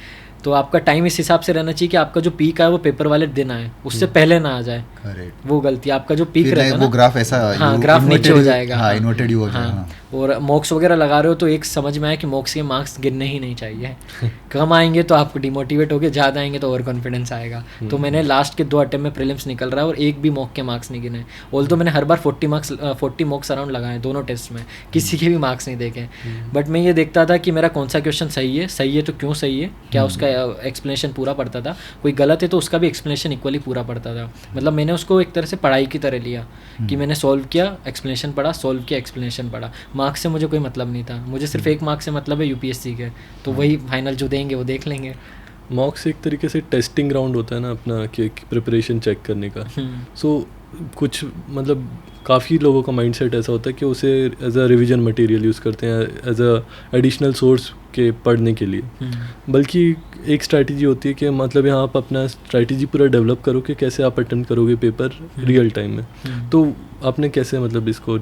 तो आपका टाइम इस हिसाब से रहना चाहिए कि आपका जो पीक है वो पेपर वाले दिन आए, उससे पहले ना आ जाए। वो गलती, आपका जो पीक रहता है वो ग्राफ ऐसा, हाँ, ग्राफ नीचे हो जाएगा। हाँ, इन्वर्टेड हो जाएगा। हाँ, और मॉक्स वगैरह लगा रहे हो तो एक समझ में आया कि मॉक्स के मार्क्स गिरने ही नहीं चाहिए। कम आएंगे तो आप डिमोटिवेट होगे, ज़्यादा आएंगे तो ओवर कॉन्फिडेंस आएगा। तो मैंने लास्ट के 2 अटेम्प्ट में प्रीलिम्स निकल रहा है और एक भी मॉक के मार्क्स नहीं गिने। ऑल्दो मैंने हर बार 40 मॉक्स अराउंड लगाए दोनों टेस्ट में, किसी के भी मार्क्स नहीं देखे। बट मैं ये देखता था कि मेरा कौन सा क्वेश्चन सही है तो क्यों सही है, क्या उसका एक्सप्लेनेशन पूरा पड़ता था, कोई गलत है तो उसका भी एक्सप्लेनेशन इक्वली पूरा पड़ता था। मतलब मैंने उसको एक तरह से पढ़ाई की तरह लिया कि मैंने सॉल्व किया, एक्सप्लेनेशन पढ़ा, सॉल्व किया, एक्सप्लेनेशन पढ़ा। मार्क्स से मुझे कोई मतलब नहीं था, मुझे सिर्फ 1 मार्क्स से मतलब है यूपीएससी के, तो वही फाइनल जो देंगे वो देख लेंगे। मॉक्स एक तरीके से टेस्टिंग ग्राउंड होता है ना अपना, कि प्रिपरेशन चेक करने का। सो कुछ मतलब काफ़ी लोगों का माइंडसेट ऐसा होता है कि उसे as a revision material use करते हैं, एज अ एडिशनल सोर्स के पढ़ने के लिए। बल्कि एक स्ट्रैटेजी होती है कि मतलब यहाँ आप अपना स्ट्रैटेजी पूरा डेवलप करो कि कैसे आप अटेम्प्ट करोगे पेपर रियल टाइम में। तो आपने कैसे मतलब इसको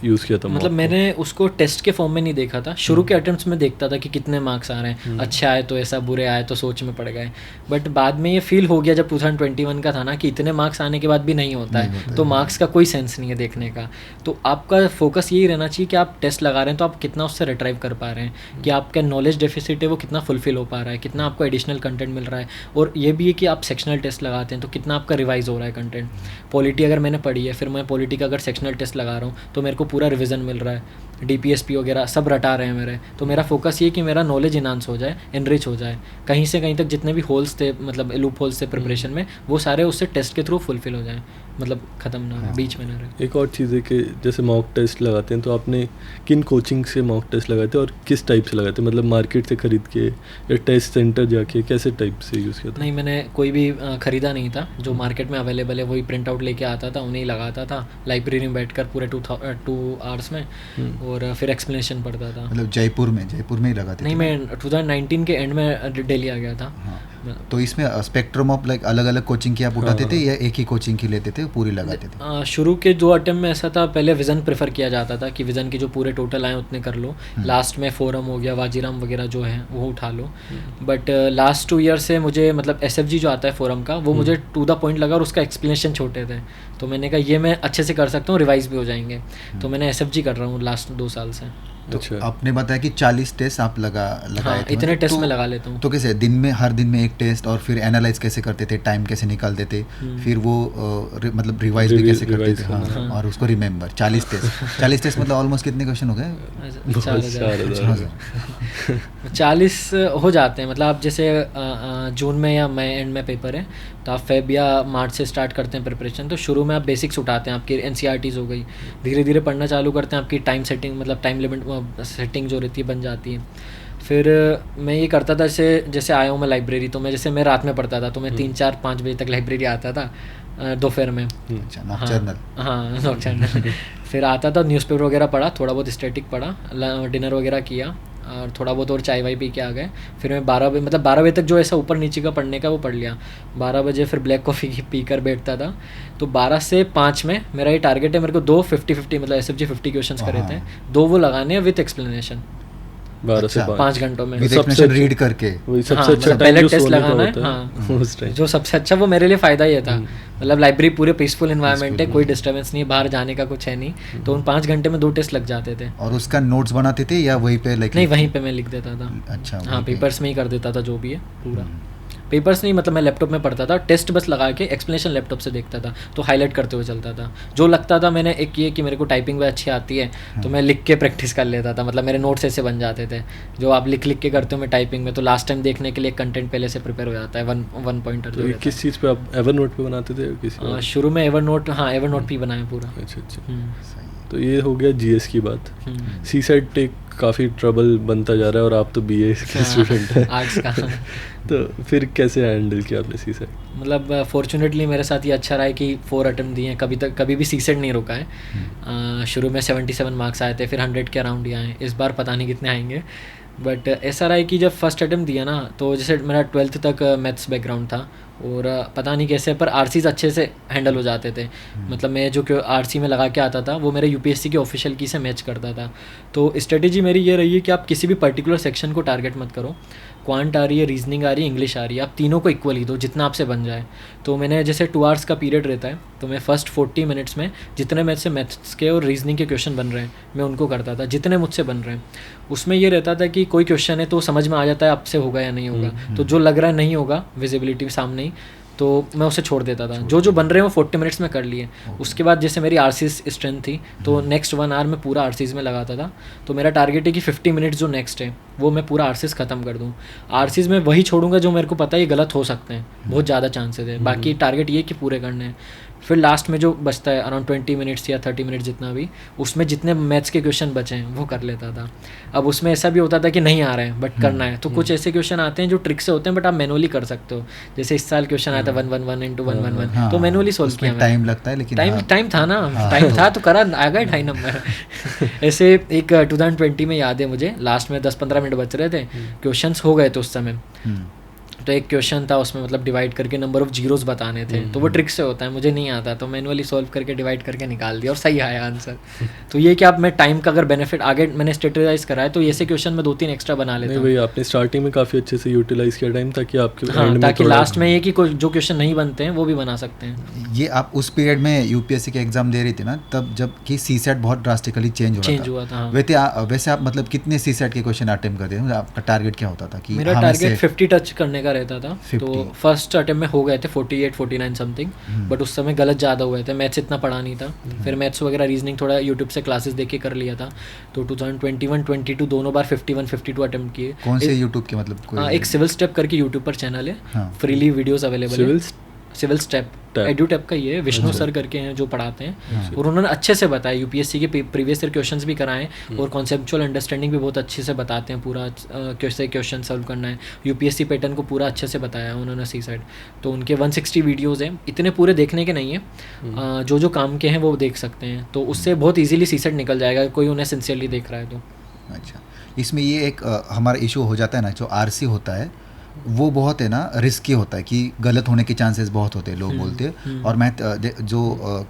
यूज़ किया था? मतलब मैंने उसको टेस्ट के फॉर्म में नहीं देखा था, शुरू के अटेम्प्ट्स में देखता था कि कितने मार्क्स आ रहे हैं, अच्छे आए तो ऐसा, बुरे आए तो सोच में पड़ गए। बट बाद में ये फील हो गया जब 2021 का था ना कि इतने मार्क्स आने के बाद भी नहीं होता है, तो मार्क्स का कोई सेंस नहीं है देखने का। तो आपका फोकस यही रहना चाहिए कि आप टेस्ट लगा रहे हैं तो आप कितना उससे रिट्राइव कर पा रहे हैं, कि आपका नॉलेज डेफिसिट है वो कितना फुलफिल हो पा रहा है, कितना आपको एडिशनल कंटेंट मिल रहा है। और ये भी है कि आप सेक्शनल टेस्ट लगाते हैं तो कितना आपका रिवाइज हो रहा है कंटेंट। पॉलिटी अगर मैंने पढ़ी है, फिर मैं पॉलिटी का अगर सेक्शनल टेस्ट लगा रहा हूँ तो मेरे को पूरा रिवीजन मिल रहा है, DPSP वगैरह सब रटा रहे हैं मेरे। तो मेरा फोकस ये कि मेरा नॉलेज इनहांस हो जाए, एनरिच हो जाए, कहीं से कहीं तक जितने भी होल्स थे, मतलब लूप होल्स थे प्रिपरेशन में, वो सारे उससे टेस्ट के थ्रू फुलफिल हो जाए, मतलब ख़त्म ना हो, बीच में ना रहे। एक और चीज़ है कि जैसे मॉक टेस्ट लगाते हैं तो आपने किन कोचिंग से मॉक टेस्ट लगाए थे और किस टाइप से लगाए थे? मतलब मार्केट से खरीद के या टेस्ट सेंटर जाके, कैसे टाइप से यूज़ किया था? नहीं, मैंने कोई भी ख़रीदा नहीं था, जो मार्केट में अवेलेबल है वही प्रिंट आउट लेके आता था, उन्हें लगाता था लाइब्रेरी में बैठकर पूरे 2 आवर्स में, और फिर एक्सप्लेनेशन पढ़ता था। मतलब जयपुर में ही लगाते नहीं, थे? मैं 2019 के एंड में दिल्ली आ गया था। हाँ। तो इसमें स्पेक्ट्रम ऑफ लाइक अलग अलग कोचिंग की आप उठाते थे या एक ही कोचिंग की लेते थे, पूरी लगाते थे? शुरू के 2 अटेम्प्ट में ऐसा था, पहले विज़न प्रेफर किया जाता था कि विज़न के जो पूरे टोटल आए उतने कर लो, लास्ट में फोरम हो गया, वाजीराम वगैरह जो है वो उठा लो। बट लास्ट 2 ईयर से मुझे मतलब SFG जो आता है फोरम का, वो मुझे टू द पॉइंट लगा और उसका एक्सप्लेनेशन छोटे थे, तो मैंने कहा ये मैं अच्छे से कर सकता हूँ, रिवाइज भी हो जाएंगे। तो मैंने SFG कर रहा हूँ लास्ट 2 साल से। तो आपने बताया कि 40 टेस्ट आप लगाए थे, इतने टेस्ट तो, में लगा लेता हूँ। तो कैसे हर दिन में एक टेस्ट, और फिर एनालाइज कैसे करते थे, टाइम कैसे निकालते थे, फिर वो मतलब रिवाइज भी कैसे करते थे? हाँ, और उसको रिमेंबर 40 टेस्ट मतलब ऑलमोस्ट कितने क्वेश्चन हो गए? 40 हो जाते हैं। मतलब आप जैसे जून में या मई एंड में पेपर है, तो आप फेब या मार्च से स्टार्ट करते हैं प्रिपरेशन, तो शुरू में आप बेसिक्स उठाते हैं, आपकी NCERTs हो गई, धीरे धीरे पढ़ना चालू करते हैं, आपकी टाइम सेटिंग मतलब टाइम लिमिट सेटिंग जो रहती है बन जाती है। फिर मैं ये करता था, जैसे आया हूँ मैं लाइब्रेरी, तो मैं रात में पढ़ता था, तो मैं 3, 4, 5 बजे तक लाइब्रेरी आता था दोपहर में। अच्छा, नॉकटर्नल। हाँ, नॉकटर्नल। फिर आता था, न्यूज़पेपर वगैरह पढ़ा, थोड़ा बहुत स्टैटिक पढ़ा, डिनर वगैरह किया, और थोड़ा बहुत और चाय वाय पी के आ गए। फिर मैं 12 बजे तक जो ऐसा ऊपर नीचे का पढ़ने का वो पढ़ लिया। 12 बजे फिर ब्लैक कॉफ़ी पी कर बैठता था। तो 12 से 5 में मेरा ये टारगेट है, मेरे को 2 50-50 मतलब SFG 50 क्वेश्चंस करे थे, 2 वो लगाने हैं विथ एक्सप्लेनेशन 12 से 5 घंटों में, सबसे रीड करके। वही सबसे अच्छा पहले टेस्ट लगाना है। हाँ, जो सबसे अच्छा वो मेरे लिए फ़ायदा ये था, मतलब लाइब्रेरी पूरे पीसफुल इन्वायरमेंट है, कोई डिस्टर्बेंस नहीं है, बाहर जाने का कुछ है नहीं, तो उन 5 घंटे में 2 टेस्ट लग जाते थे। और उसका नोट्स बनाते थे या वहीं पे नहीं, वहीं पे मैं लिख देता था। अच्छा, हाँ, पेपर्स में ही कर देता था जो भी है पूरा। पेपर्स नहीं, मतलब मैं लैपटॉप में पढ़ता था, टेस्ट बस लगा के एक्सप्लेनेशन लैपटॉप से देखता था, तो हाईलाइट करते हुए चलता था। जो लगता था, मैंने एक ये कि मेरे को टाइपिंग भी अच्छी आती है, तो मैं लिख के प्रैक्टिस कर लेता था, मतलब मेरे नोट्स ऐसे बन जाते थे, जो आप लिख के करते हो मैं टाइपिंग में, तो लास्ट टाइम देखने के लिए कंटेंट पहले से प्रिपेयर हो जाता है, वन पॉइंटर। तो किस चीज़ पे आप एवरनोट पे बनाते थे? शुरू में एवरनोट, हाँ एवरनोट पे बनाया पूरा। अच्छा। तो ये हो गया GS की बात। CSET टेक काफ़ी ट्रबल बनता जा रहा है, और आप तो BA के स्टूडेंट हैं, आर्ट्स का। तो फिर कैसे हैंडल किया आपने CSET? मतलब फॉर्चुनेटली मेरे साथ ये अच्छा रहा है कि 4 अटेम्प्ट दिए हैं, कभी भी CSET नहीं रुका है। शुरू में 77 मार्क्स आए थे, फिर 100 के अराउंड ही आए, इस बार पता नहीं कितने आएंगे। बट ऐसा रहा है कि जब फर्स्ट अटेम्प्ट दिया ना, तो जैसे मेरा 12th तक मैथ्स बैकग्राउंड था, और पता नहीं कैसे पर RCs अच्छे से हैंडल हो जाते थे। मतलब मैं जो RC में लगा के आता था, वो मेरे UPSC के ऑफिशियल की से मैच करता था। तो स्ट्रेटेजी मेरी ये रही है कि आप किसी भी पर्टिकुलर सेक्शन को टारगेट मत करो, क्वांट आ रही है, रीजनिंग आ रही है, इंग्लिश आ रही है, आप तीनों को इक्वली दो, जितना आपसे बन जाए। तो मैंने जैसे 2 आवर्स का पीरियड रहता है, तो मैं फर्स्ट 40 मिनट्स में जितने मुझसे मैथ्स के और रीजनिंग के क्वेश्चन बन रहे हैं मैं उनको करता था, जितने मुझसे बन रहे हैं। उसमें ये रहता था कि कोई क्वेश्चन है तो समझ में आ जाता है आपसे होगा या नहीं होगा, तो जो लग रहा है नहीं होगा विजिबिलिटी सामने ही, तो मैं उसे छोड़ देता था। जो बन रहे हैं वो 40 मिनट्स में कर लिए। उसके बाद जैसे मेरी RCs स्ट्रेंथ थी, तो नेक्स्ट 1 आवर में पूरा RCs में लगाता था। तो मेरा टारगेट है कि 50 मिनट्स जो नेक्स्ट है वो मैं पूरा RCs ख़त्म कर दूँ। RCs में वही छोड़ूंगा जो मेरे को पता है ये गलत हो सकते हैं, बहुत ज़्यादा चांसेस है, बाकी टारगेट ये कि पूरे करने हैं। फिर लास्ट में जो बचता है अराउंड 20 मिनट्स या 30 मिनट्स जितना भी, उसमें जितने मैथ्स के क्वेश्चन बचे हैं वो कर लेता था। अब उसमें ऐसा भी होता था कि नहीं आ रहे हैं बट करना है, तो कुछ ऐसे क्वेश्चन आते हैं जो ट्रिक से होते हैं बट आप मैनुअली कर सकते हो। जैसे इस साल क्वेश्चन आया था 111 into 111, तो मैनुअली सोल्व किया। टाइम लगता है लेकिन टाइम था ना, टाइम था तो करा, आ गए 2.5 नंबर। ऐसे एक 2020 में याद है मुझे, लास्ट में 10-15 मिनट बच रहे थे, क्वेश्चंस हो गए थे उस समय, तो एक क्वेश्चन था उसमें मतलब डिवाइड करके नंबर ऑफ जीरोस बताने थे, तो वो ट्रिक से होता है, मुझे नहीं आता, तो मैनुअली सॉल्व करके डिवाइड करके निकाल दिया और सही आया आंसर। तो ये कि आप मैं टाइम का अगर बेनिफिट आगे मैंने स्ट्रेटेजाइज करा है तो ऐसे क्वेश्चन में 2-3 एक्स्ट्रा बना लेता हूँ। भाई आपने स्टार्टिंग में काफ़ी अच्छे से यूटिलाइज किया टाइम, ताकि आपके हाँ, end में ताकि थोड़ा- लास्ट में ये कि जो क्वेश्चन नहीं बनते हैं वो भी बना सकते हैं। ये आप उस पीरियड में यूपीएससी के एग्जाम दे रही थी ना, तब जब कि सीसेट बहुत ड्रास्टिकली चेंज हुआ था। हाँ। वैसे आप मतलब कितने सीसेट के क्वेश्चन अटेम्प्ट करते थे? आपका टारगेट क्या होता था? कि मेरा टारगेट 50 टच करने का रहता था। 50? तो फर्स्ट अटेम्प्ट में हो गए थे 48-49 समथिंग, बट उस समय गलत ज़्यादा हुए थे, मैथ्स इतना पढ़ा नहीं था। फिर मैथ्स वगैरह रीजनिंग थोड़ा यूट्यूब से क्लासेस देख के कर लिया था। तो 2021-22 दोनों बार 51-52 अटेम्प्ट किए। कौन से यूट्यूब के मतलब कोई? एक सिविल स्टेप करके यूट्यूब पर चैनल है, फ्रीली वीडियोस अवेलेबल है। सिविल स्टेप एडू टेप का ये विष्णु सर करके हैं जो पढ़ाते हैं, और उन्होंने अच्छे से बताया, यूपीएससी के प्रीवियस ईयर क्वेश्चंस भी कराएं और कॉन्सेप्चुअल अंडरस्टैंडिंग भी बहुत अच्छे से बताते हैं, पूरा कैसे क्वेश्चन सॉल्व करना है, यूपीएससी पैटर्न को पूरा अच्छे से बताया उन्होंने सी साइड। तो उनके 160 वीडियोज़ हैं, इतने पूरे देखने के नहीं है, जो काम के हैं वो देख सकते हैं, तो उससे बहुत ईजिली सी साइड निकल जाएगा कोई उन्हें सिंसियरली देख रहा है तो। अच्छा, इसमें ये एक हमारा इशू हो जाता है ना, जो आरसी होता है वो बहुत है ना रिस्की होता है, कि गलत होने के चांसेस बहुत होते हैं, लोग बोलते हैं। और मैथ जो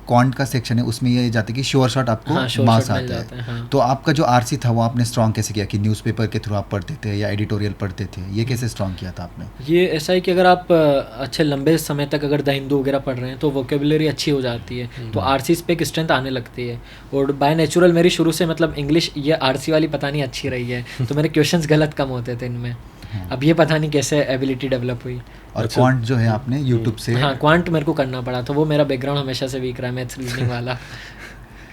क्वांट का सेक्शन है उसमें ये जाता है कि श्योर शॉट आपको मार्क्स आता है। हाँ। तो आपका जो आरसी था वो आपने स्ट्रॉन्ग कैसे किया? कि न्यूज़पेपर के थ्रू आप पढ़ते थे या एडिटोरियल पढ़ते थे? ये कैसे स्ट्रॉन्ग किया था आपने? ये ऐसा है कि अगर आप अच्छे लंबे समय तक अगर द हिंदू वगैरह पढ़ रहे हैं तो वोकेबुलरी अच्छी हो जाती है, तो आरसी पे एक स्ट्रेंथ आने लगती है। और बाय नेचुरल मेरी शुरू से मतलब इंग्लिश ये आरसी वाली पता नहीं अच्छी रही है, तो मेरे क्वेश्चंस गलत कम होते थे इनमें। अब ये पता नहीं कैसे एबिलिटी डेवलप हुई। और क्वांट जो है आपने यूट्यूब से? हाँ, क्वांट मेरे को करना पड़ा, तो वो मेरा बैकग्राउंड हमेशा से वीक रहा है, मैथ्स रीजनिंग वाला।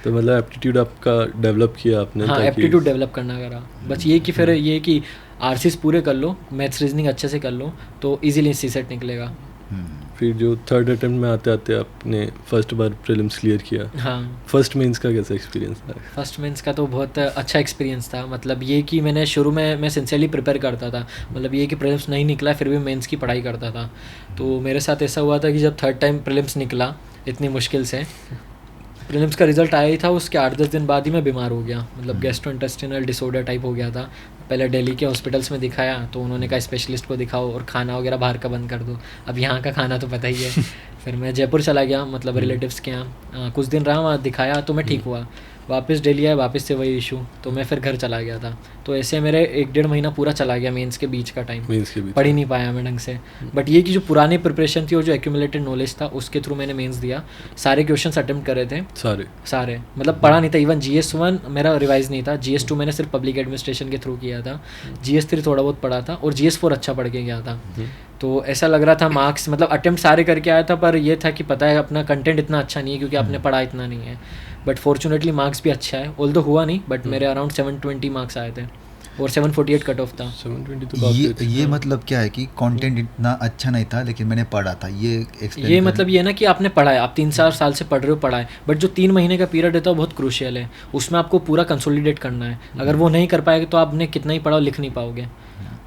तो मतलब एप्टीट्यूड आपका डेवलप किया आपने? हाँ, एप्टीट्यूड डेवलप करना करा। बस ये कि फिर ये कि आरसीस पूरे कर लो, मैथ्स रीजनिंग अच्छे से कर लो, तो इजीली सी सेट निकलेगा। फिर जो थर्ड अटेम्प्ट में आते आते आपने फर्स्ट बार प्रीलिम्स क्लियर किया। हाँ। फर्स्ट मेंस का कैसा एक्सपीरियंस था? फर्स्ट मेंस का तो बहुत अच्छा एक्सपीरियंस था। मतलब ये कि मैंने शुरू में मैं सिंसियरली प्रिपेयर करता था, मतलब ये कि प्रीलिम्स नहीं निकला फिर भी मेंस की पढ़ाई करता था। तो मेरे साथ ऐसा हुआ था कि जब थर्ड टाइम प्रीलिम्स निकला इतनी मुश्किल से, प्रीलिम्स का रिजल्ट आया ही था, उसके 8-10 दिन बाद ही मैं बीमार हो गया, मतलब गैस्ट्रोइंटेस्टिनल डिसऑर्डर टाइप हो गया था। पहले दिल्ली के हॉस्पिटल्स में दिखाया तो उन्होंने कहा स्पेशलिस्ट को दिखाओ और खाना वगैरह बाहर का बंद कर दो। अब यहाँ का खाना तो पता ही है। फिर मैं जयपुर चला गया, मतलब रिलेटिव्स के यहाँ, कुछ दिन रहा वहाँ, दिखाया तो मैं ठीक हुआ। वापस दिल्ली आया, वापस से वही इशू, तो मैं फिर घर चला गया था। तो ऐसे मेरे 1-1.5 महीना पूरा चला गया मेंस के बीच का टाइम, पढ़ ही नहीं पाया मैं ढंग से। बट ये कि जो पुरानी प्रिपरेशन थी और जो एक्यूमुलेटेड नॉलेज था उसके थ्रू मैंने मेंस दिया, सारे क्वेश्चंस अटेम्प्ट करे थे, सारे मतलब पढ़ा नहीं था। इवन GS1 मेरा रिवाइज नहीं था, GS2 मैंने सिर्फ पब्लिक एडमिनिस्ट्रेशन के थ्रू किया था, GS3 थोड़ा बहुत पढ़ा था और GS4 अच्छा पढ़ के गया था। तो ऐसा लग रहा था मार्क्स मतलब अटेम्प्ट सारे करके आया था, पर ये था कि पता है अपना कंटेंट इतना अच्छा नहीं है क्योंकि आपने पढ़ा इतना नहीं है। बट फॉर्चुनेटली मार्क्स भी अच्छा है, ऑल्दो हुआ नहीं, बट मेरे अराउंड 720 मार्क्स आए थे और 748 कट ऑफ था। 720 तो ये मतलब क्या है कि कंटेंट इतना अच्छा नहीं था लेकिन मैंने पढ़ा था, ये मतलब ये ना कि आपने पढ़ा है, आप 3-4 साल से पढ़ रहे हो, पढ़ा है, बट जो 3 महीने का पीरियड रहता है वो बहुत क्रूशियल है, उसमें आपको पूरा कंसोलिडेट करना है। अगर वो नहीं कर पाएगा तो आपने कितना ही पढ़ा लिख नहीं पाओगे।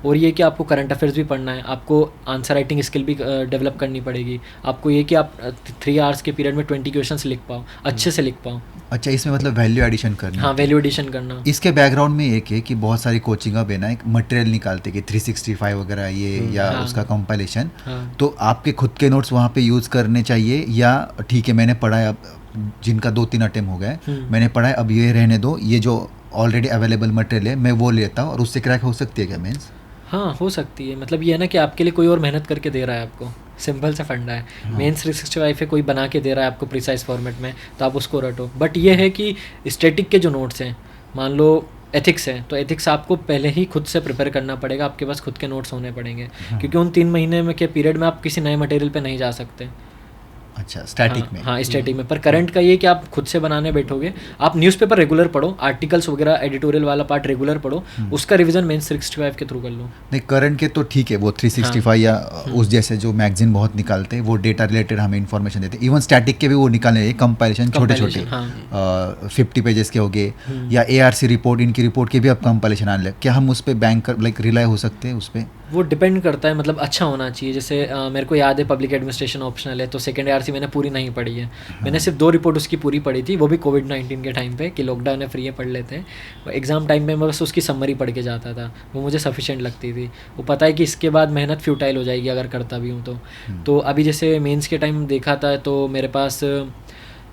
और ये कि आपको करंट अफेयर्स भी पढ़ना है, आपको आंसर राइटिंग स्किल भी डेवलप करनी पड़ेगी, आपको ये कि आप 3 आवर्स के पीरियड में 20 क्वेश्चंस लिख पाओ, अच्छे से लिख पाओ। अच्छा, इसमें मतलब वैल्यू एडिशन करना? हाँ, वैल्यू एडिशन करना। इसके बैकग्राउंड में एक है कि बहुत सारी कोचिंग अब है ना, एक मटेरियल निकालते कि 365 वगैरह ये या उसका कंपाइलेशन, तो आपके खुद के नोट्स वहाँ पे यूज़ करने चाहिए, या ठीक है मैंने पढ़ा है, अब जिनका 2-3 अटेम्प्ट हो गए मैंने पढ़ा है, अब ये रहने दो, ये जो ऑलरेडी अवेलेबल मटेरियल है मैं वो लेता हूँ, और उससे क्रैक हो सकती है क्या मेंस? हाँ, हो सकती है। मतलब ये है ना कि आपके लिए कोई और मेहनत करके दे रहा है आपको, सिंपल सा फंडा है। मेंस 365 है, कोई बना के दे रहा है आपको प्रिसाइज फॉर्मेट में, तो आप उसको रटो। बट ये है कि स्टैटिक के जो नोट्स हैं, मान लो एथिक्स है, तो एथिक्स आपको पहले ही खुद से प्रिपेयर करना पड़ेगा, आपके पास खुद के नोट्स होने पड़ेंगे, क्योंकि उन 3 महीने में के पीरियड में आप किसी नए मटेरियल पे नहीं जा सकते। अच्छा, स्टैटिक में? हाँ, स्टैटिक में। पर करंट का ये कि आप खुद से बनाने बैठोगे, आप न्यूज़पेपर रेगुलर पढ़ो, आर्टिकल्स वगैरह एडिटोरियल वाला पार्ट रेगुलर पढ़ो, उसका रिवीजन मेंस 365 के थ्रू कर लो। नहीं, करंट के तो ठीक है, वो 365 या उस जैसे जो मैगजीन बहुत निकालते हैं वो डेटा रिलेटेड हमें इन्फॉर्मेशन देते हैं। इवन स्टैटिक के भी वो निकालने कंपाइलेशन छोटे 50 पेजेस के हो गए, या ARC रिपोर्ट, इनकी रिपोर्ट के भी अब कंपाइलेशन आने लगे। क्या हम उस पर बैंक रिलाई हो सकते हैं उस पर? वो डिपेंड करता है, मतलब अच्छा होना चाहिए। जैसे मेरे को याद है पब्लिक एडमिनिस्ट्रेशन ऑप्शनल है, तो सेकेंड ARC मैंने पूरी नहीं पढ़ी है। मैंने सिर्फ 2 रिपोर्ट उसकी पूरी पढ़ी थी, वो भी कोविड-19 के टाइम पे कि लॉकडाउन है फ्री है पढ़ लेते हैं। एग्ज़ाम टाइम पे मैं बस उसकी समरी पढ़ के जाता था, वो मुझे सफिशिएंट लगती थी। वो पता है कि इसके बाद मेहनत फ्यूटाइल हो जाएगी अगर करता भी हूँ तो अभी जैसे मेंस के टाइम देखा था तो मेरे पास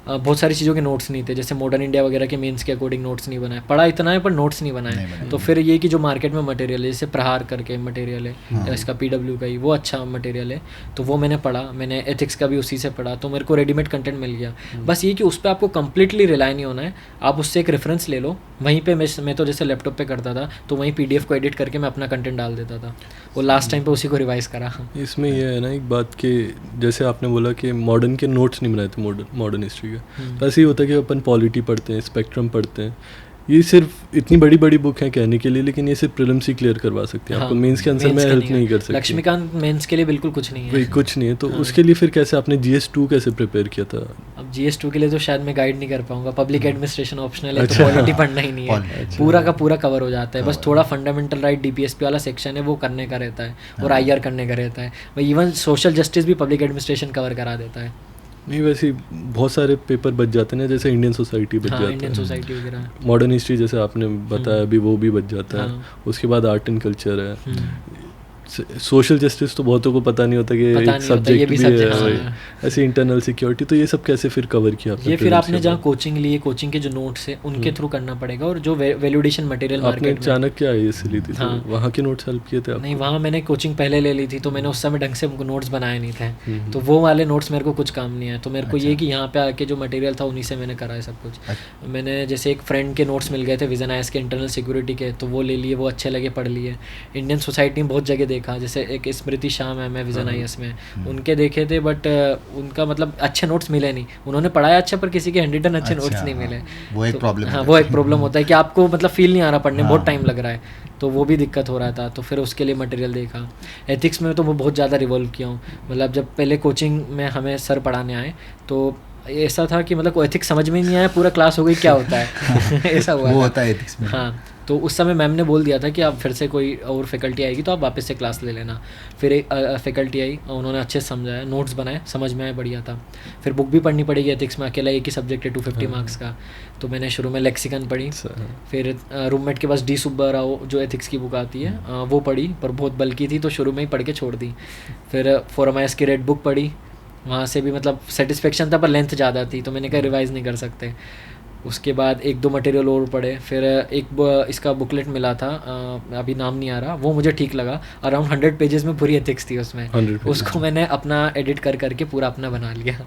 बहुत सारी चीज़ों के नोट्स नहीं थे। जैसे मॉडर्न इंडिया वगैरह के मेंस के अकॉर्डिंग नोट्स नहीं बनाए, पढ़ा इतना है पर नोट्स नहीं बनाए। तो फिर ये कि जो मार्केट में मटेरियल है, जैसे प्रहार करके मटेरियल है इसका PW का ही, वो अच्छा मटेरियल है, तो वो मैंने पढ़ा। मैंने एथिक्स का भी उसी से पढ़ा, तो मेरे को रेडीमेड कंटेंट मिल गया। बस ये कि उस पर आपको कम्प्लीटली रिलाई नहीं होना है, आप उससे एक रेफरेंस ले लो। वहीं पर मैं तो जैसे लैपटॉप पर करता था तो वहीं PDF को एडिट करके मैं अपना कंटेंट डाल देता था। वो लास्ट टाइम पर उसी को रिवाइज़ करा। इसमें ये है ना एक बात कि जैसे आपने बोला कि मॉडर्न के नोट्स नहीं बनाए थे मॉडर्न हिस्ट्री के, ऐसे ही होता है कि अपन पॉलिटी पढ़ते हैं, स्पेक्ट्रम पढ़ते हैं, ये सिर्फ इतनी बड़ी बड़ी बुक है कहने के लिए, लेकिन ये सिर्फ प्रीलिम्स ही क्लियर करवा सकते हैं। आपको मेंस के आंसर में हेल्प नहीं कर सकते। लक्ष्मीकांत मेंस के लिए बिल्कुल कुछ नहीं है, वही कुछ नहीं है। तो उसके लिए फिर कैसे आपने GS2 कैसे प्रिपेयर किया था? अब GS2 के लिए तो शायद मैं गाइड नहीं कर पाऊंगा, पब्लिक एडमिनिस्ट्रेशन ऑप्शनल है तो पॉलिटी पढ़ना ही नहीं है, पूरा का पूरा कवर हो जाता है। बस थोड़ा फंडामेंटल राइट DPSP वाला सेक्शन है वो करने का रहता है, और IR करने का रहता है। वही इवन सोशल जस्टिस भी पब्लिक एडमिनिस्ट्रेशन कवर करा देता है। नहीं, वैसे बहुत सारे पेपर बच जाते हैं ना, जैसे इंडियन सोसाइटी बच जाता है, इंडियन सोसाइटी वगैरह, मॉडर्न हिस्ट्री जैसे आपने बताया अभी वो भी बच जाता है। उसके बाद आर्ट एंड कल्चर है, सोशल जस्टिस तो बहुतों को पता नहीं होता कि एक सब्जेक्ट भी है, ऐसे इंटरनल सिक्योरिटी। तो ये सब कैसे फिर कवर किया आपने? ये फिर आपने जहाँ कोचिंग ली है, कोचिंग के जो नोट्स है उनके थ्रू करना पड़ेगा, और जो वैल्यूडेशन मटेरियल मार्केट में चाणक्य IAS से ली थी, तो वहाँ के नोट्स हेल्प किए थे आप? नहीं, वहाँ मैंने कोचिंग पहले ले ली थी, तो मैंने उस समय ढंग से नोट्स बनाए नहीं थे, तो वो वाले नोट्स मेरे को कुछ काम नहीं है। तो मेरे को ये कि यहाँ पे आके जो मटेरियल था उन्हीं से मैंने करा है सब कुछ। मैंने जैसे एक फ्रेंड के नोट्स मिल गए थे विजन IAS के इंटरनल सिक्योरिटी के, तो वो ले लिए, वो अच्छे लगे, पढ़ लिए। इंडियन सोसाइटी में बहुत जगह देखा, जैसे एक स्मृति शाह मैम है विजन IAS में, उनके देखे थे, बट उनका मतलब अच्छे नोट्स मिले नहीं। उन्होंने पढ़ाया अच्छा, पर किसी के हैंड अच्छे नोट्स नहीं मिले। वो एक प्रॉब्लम, हाँ वो एक प्रॉब्लम होता है कि आपको मतलब फील नहीं आ रहा पढ़ने में, बहुत टाइम लग रहा है, तो वो भी दिक्कत हो रहा था। तो फिर उसके लिए मटेरियल देखा। एथिक्स में तो मैं बहुत ज़्यादा रिवॉल्व किया हूँ। मतलब जब पहले कोचिंग में हमें सर पढ़ाने आए तो ऐसा था कि मतलब एथिक्स समझ में नहीं आया, पूरा क्लास हो गई क्या होता है ऐसा हुआ वो होता है एथिक्स में। हाँ, तो उस समय मैम ने बोल दिया था कि आप फिर से कोई और फैकल्टी आएगी तो आप वापस से क्लास ले लेना। फिर एक फैकल्टी आई, उन्होंने अच्छे से समझाया, नोट्स बनाए, समझ में आया, बढ़िया था। फिर बुक भी पढ़नी पड़ेगी एथिक्स में, अकेला एक ही सब्जेक्ट है 250 मार्क्स का, तो मैंने शुरू में लेक्सिकन पढ़ी। फिर रूममेट के पास D सुब्बा राव जो एथिक्स की बुक आती है वो पढ़ी, पर बहुत बल्कि थी तो शुरू में ही पढ़ के छोड़ दी। फिर फोरम IAS की रेड बुक पढ़ी, वहाँ से भी मतलब सेटिस्फेक्शन था, पर लेंथ ज़्यादा थी तो मैंने कहा रिवाइज़ नहीं कर सकते। उसके बाद 1-2 मटेरियल और पढ़े। फिर एक इसका बुकलेट मिला था, अभी नाम नहीं आ रहा, वो मुझे ठीक लगा। अराउंड 100 पेजेस में पूरी एथिक्स थी उसमें, उसको मैंने अपना एडिट करके पूरा अपना बना लिया।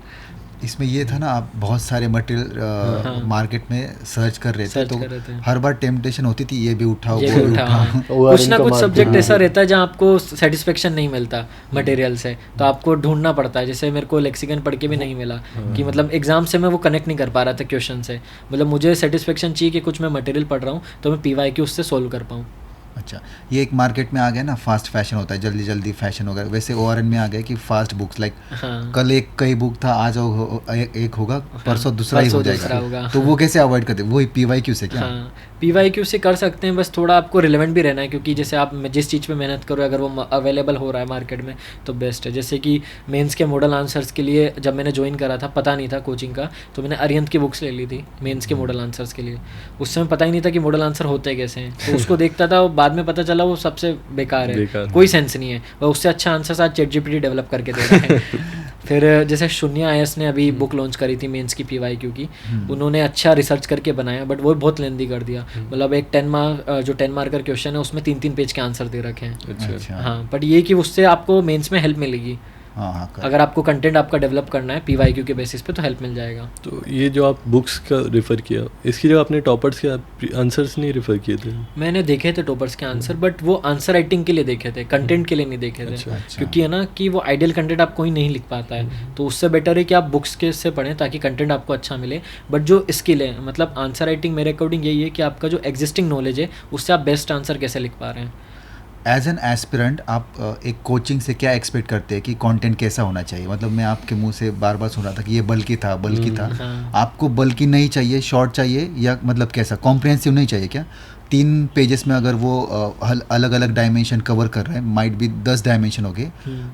इसमें ये था ना, आप बहुत सारे मटेरियल मार्केट में सर्च कर रहे थे, तो हर बार टेम्पटेशन होती थी ये भी उठाओ वो भी उठाओ। कुछ ना कुछ सब्जेक्ट ऐसा रहता है जहाँ आपको सेटिस्फेक्शन नहीं मिलता मटेरियल से, तो आपको ढूंढना पड़ता है। जैसे मेरे को लेक्सिकन पढ़ के भी नहीं मिला कि मतलब एग्जाम से मैं वो कनेक्ट नहीं कर पा रहा था क्वेश्चन से। मतलब मुझे सेटिस्फेक्शन चाहिए कि कुछ मैं मटेरियल पढ़ रहा हूँ तो मैं PYQ उससे सोल्व कर पाऊँ। अच्छा, ये एक मार्केट में आ गया ना, फास्ट फैशन होता है, जल्दी जल्दी फैशन होगा। वैसे ORN में आ गया कि फास्ट बुक्स, लाइक कल एक कई बुक था, आज एक होगा, परसों दूसरा ही हो जाएगा। तो वो कैसे अवॉइड करते? वही PYQ से क्या? PYQ से कर सकते हैं, बस थोड़ा आपको रिलेवेंट भी रहना है, क्योंकि जैसे आप जिस चीज़ पे मेहनत करो अगर वो अवेलेबल हो रहा है मार्केट में तो बेस्ट है। जैसे कि मेंस के मॉडल आंसर्स के लिए जब मैंने ज्वाइन करा था, पता नहीं था कोचिंग का, तो मैंने अरिहंत की बुक्स ले ली थी मेंस के मॉडल आंसर्स के लिए। उस समय पता ही नहीं था कि मॉडल आंसर होते कैसे हैं, तो उसको देखता था, बाद में पता चला वो सबसे बेकार है, कोई सेंस नहीं है। वह उससे अच्छा आंसर आज ChatGPT डेवलप करके दे रहा है। फिर जैसे शून्य IAS ने अभी बुक लॉन्च करी थी मेंस की PYQ की, उन्होंने अच्छा रिसर्च करके बनाया, बट वो बहुत लेंदी कर दिया। मतलब एक 10 मार्कर क्वेश्चन है उसमें 3-3 पेज के आंसर दे रखे हैं। अच्छा। हाँ, बट ये कि उससे आपको मेंस में हेल्प मिलेगी। अगर आपको कंटेंट आपका डेवलप करना है PYQ के बेसिस पे तो हेल्प मिल जाएगा। तो ये जो आप बुक्स का रेफ़र किया, इसकी जगह आपने टॉपर्स के आंसर्स नहीं रेफ़र किए थे? मैंने देखे थे टॉपर्स के आंसर, बट वो आंसर राइटिंग के लिए देखे थे, कंटेंट के लिए नहीं देखे थे। अच्छा। क्योंकि है ना कि वो आइडियल कंटेंट आप कोई नहीं लिख पाता है, तो उससे बेटर है कि आप बुक्स के से पढ़ें ताकि कंटेंट आपको अच्छा मिले। बट जो स्किल है, मतलब आंसर राइटिंग मेरे अकॉर्डिंग यही है कि आपका जो एग्जिस्टिंग नॉलेज है उससे आप बेस्ट आंसर कैसे लिख पा रहे हैं। एज एन एस्पिरेंट आप एक कोचिंग से क्या एक्सपेक्ट करते हैं कि कंटेंट कैसा होना चाहिए? मतलब मैं आपके मुंह से बार बार सुन रहा था कि ये बल्कि था। आपको बल्कि नहीं चाहिए, शॉर्ट चाहिए, या मतलब कैसा कॉम्प्रिहेंसिव नहीं चाहिए क्या? 3 पेजेस में अगर वो अलग अलग डायमेंशन कवर कर रहे हैं, माइट भी 10 डायमेंशन हो गए,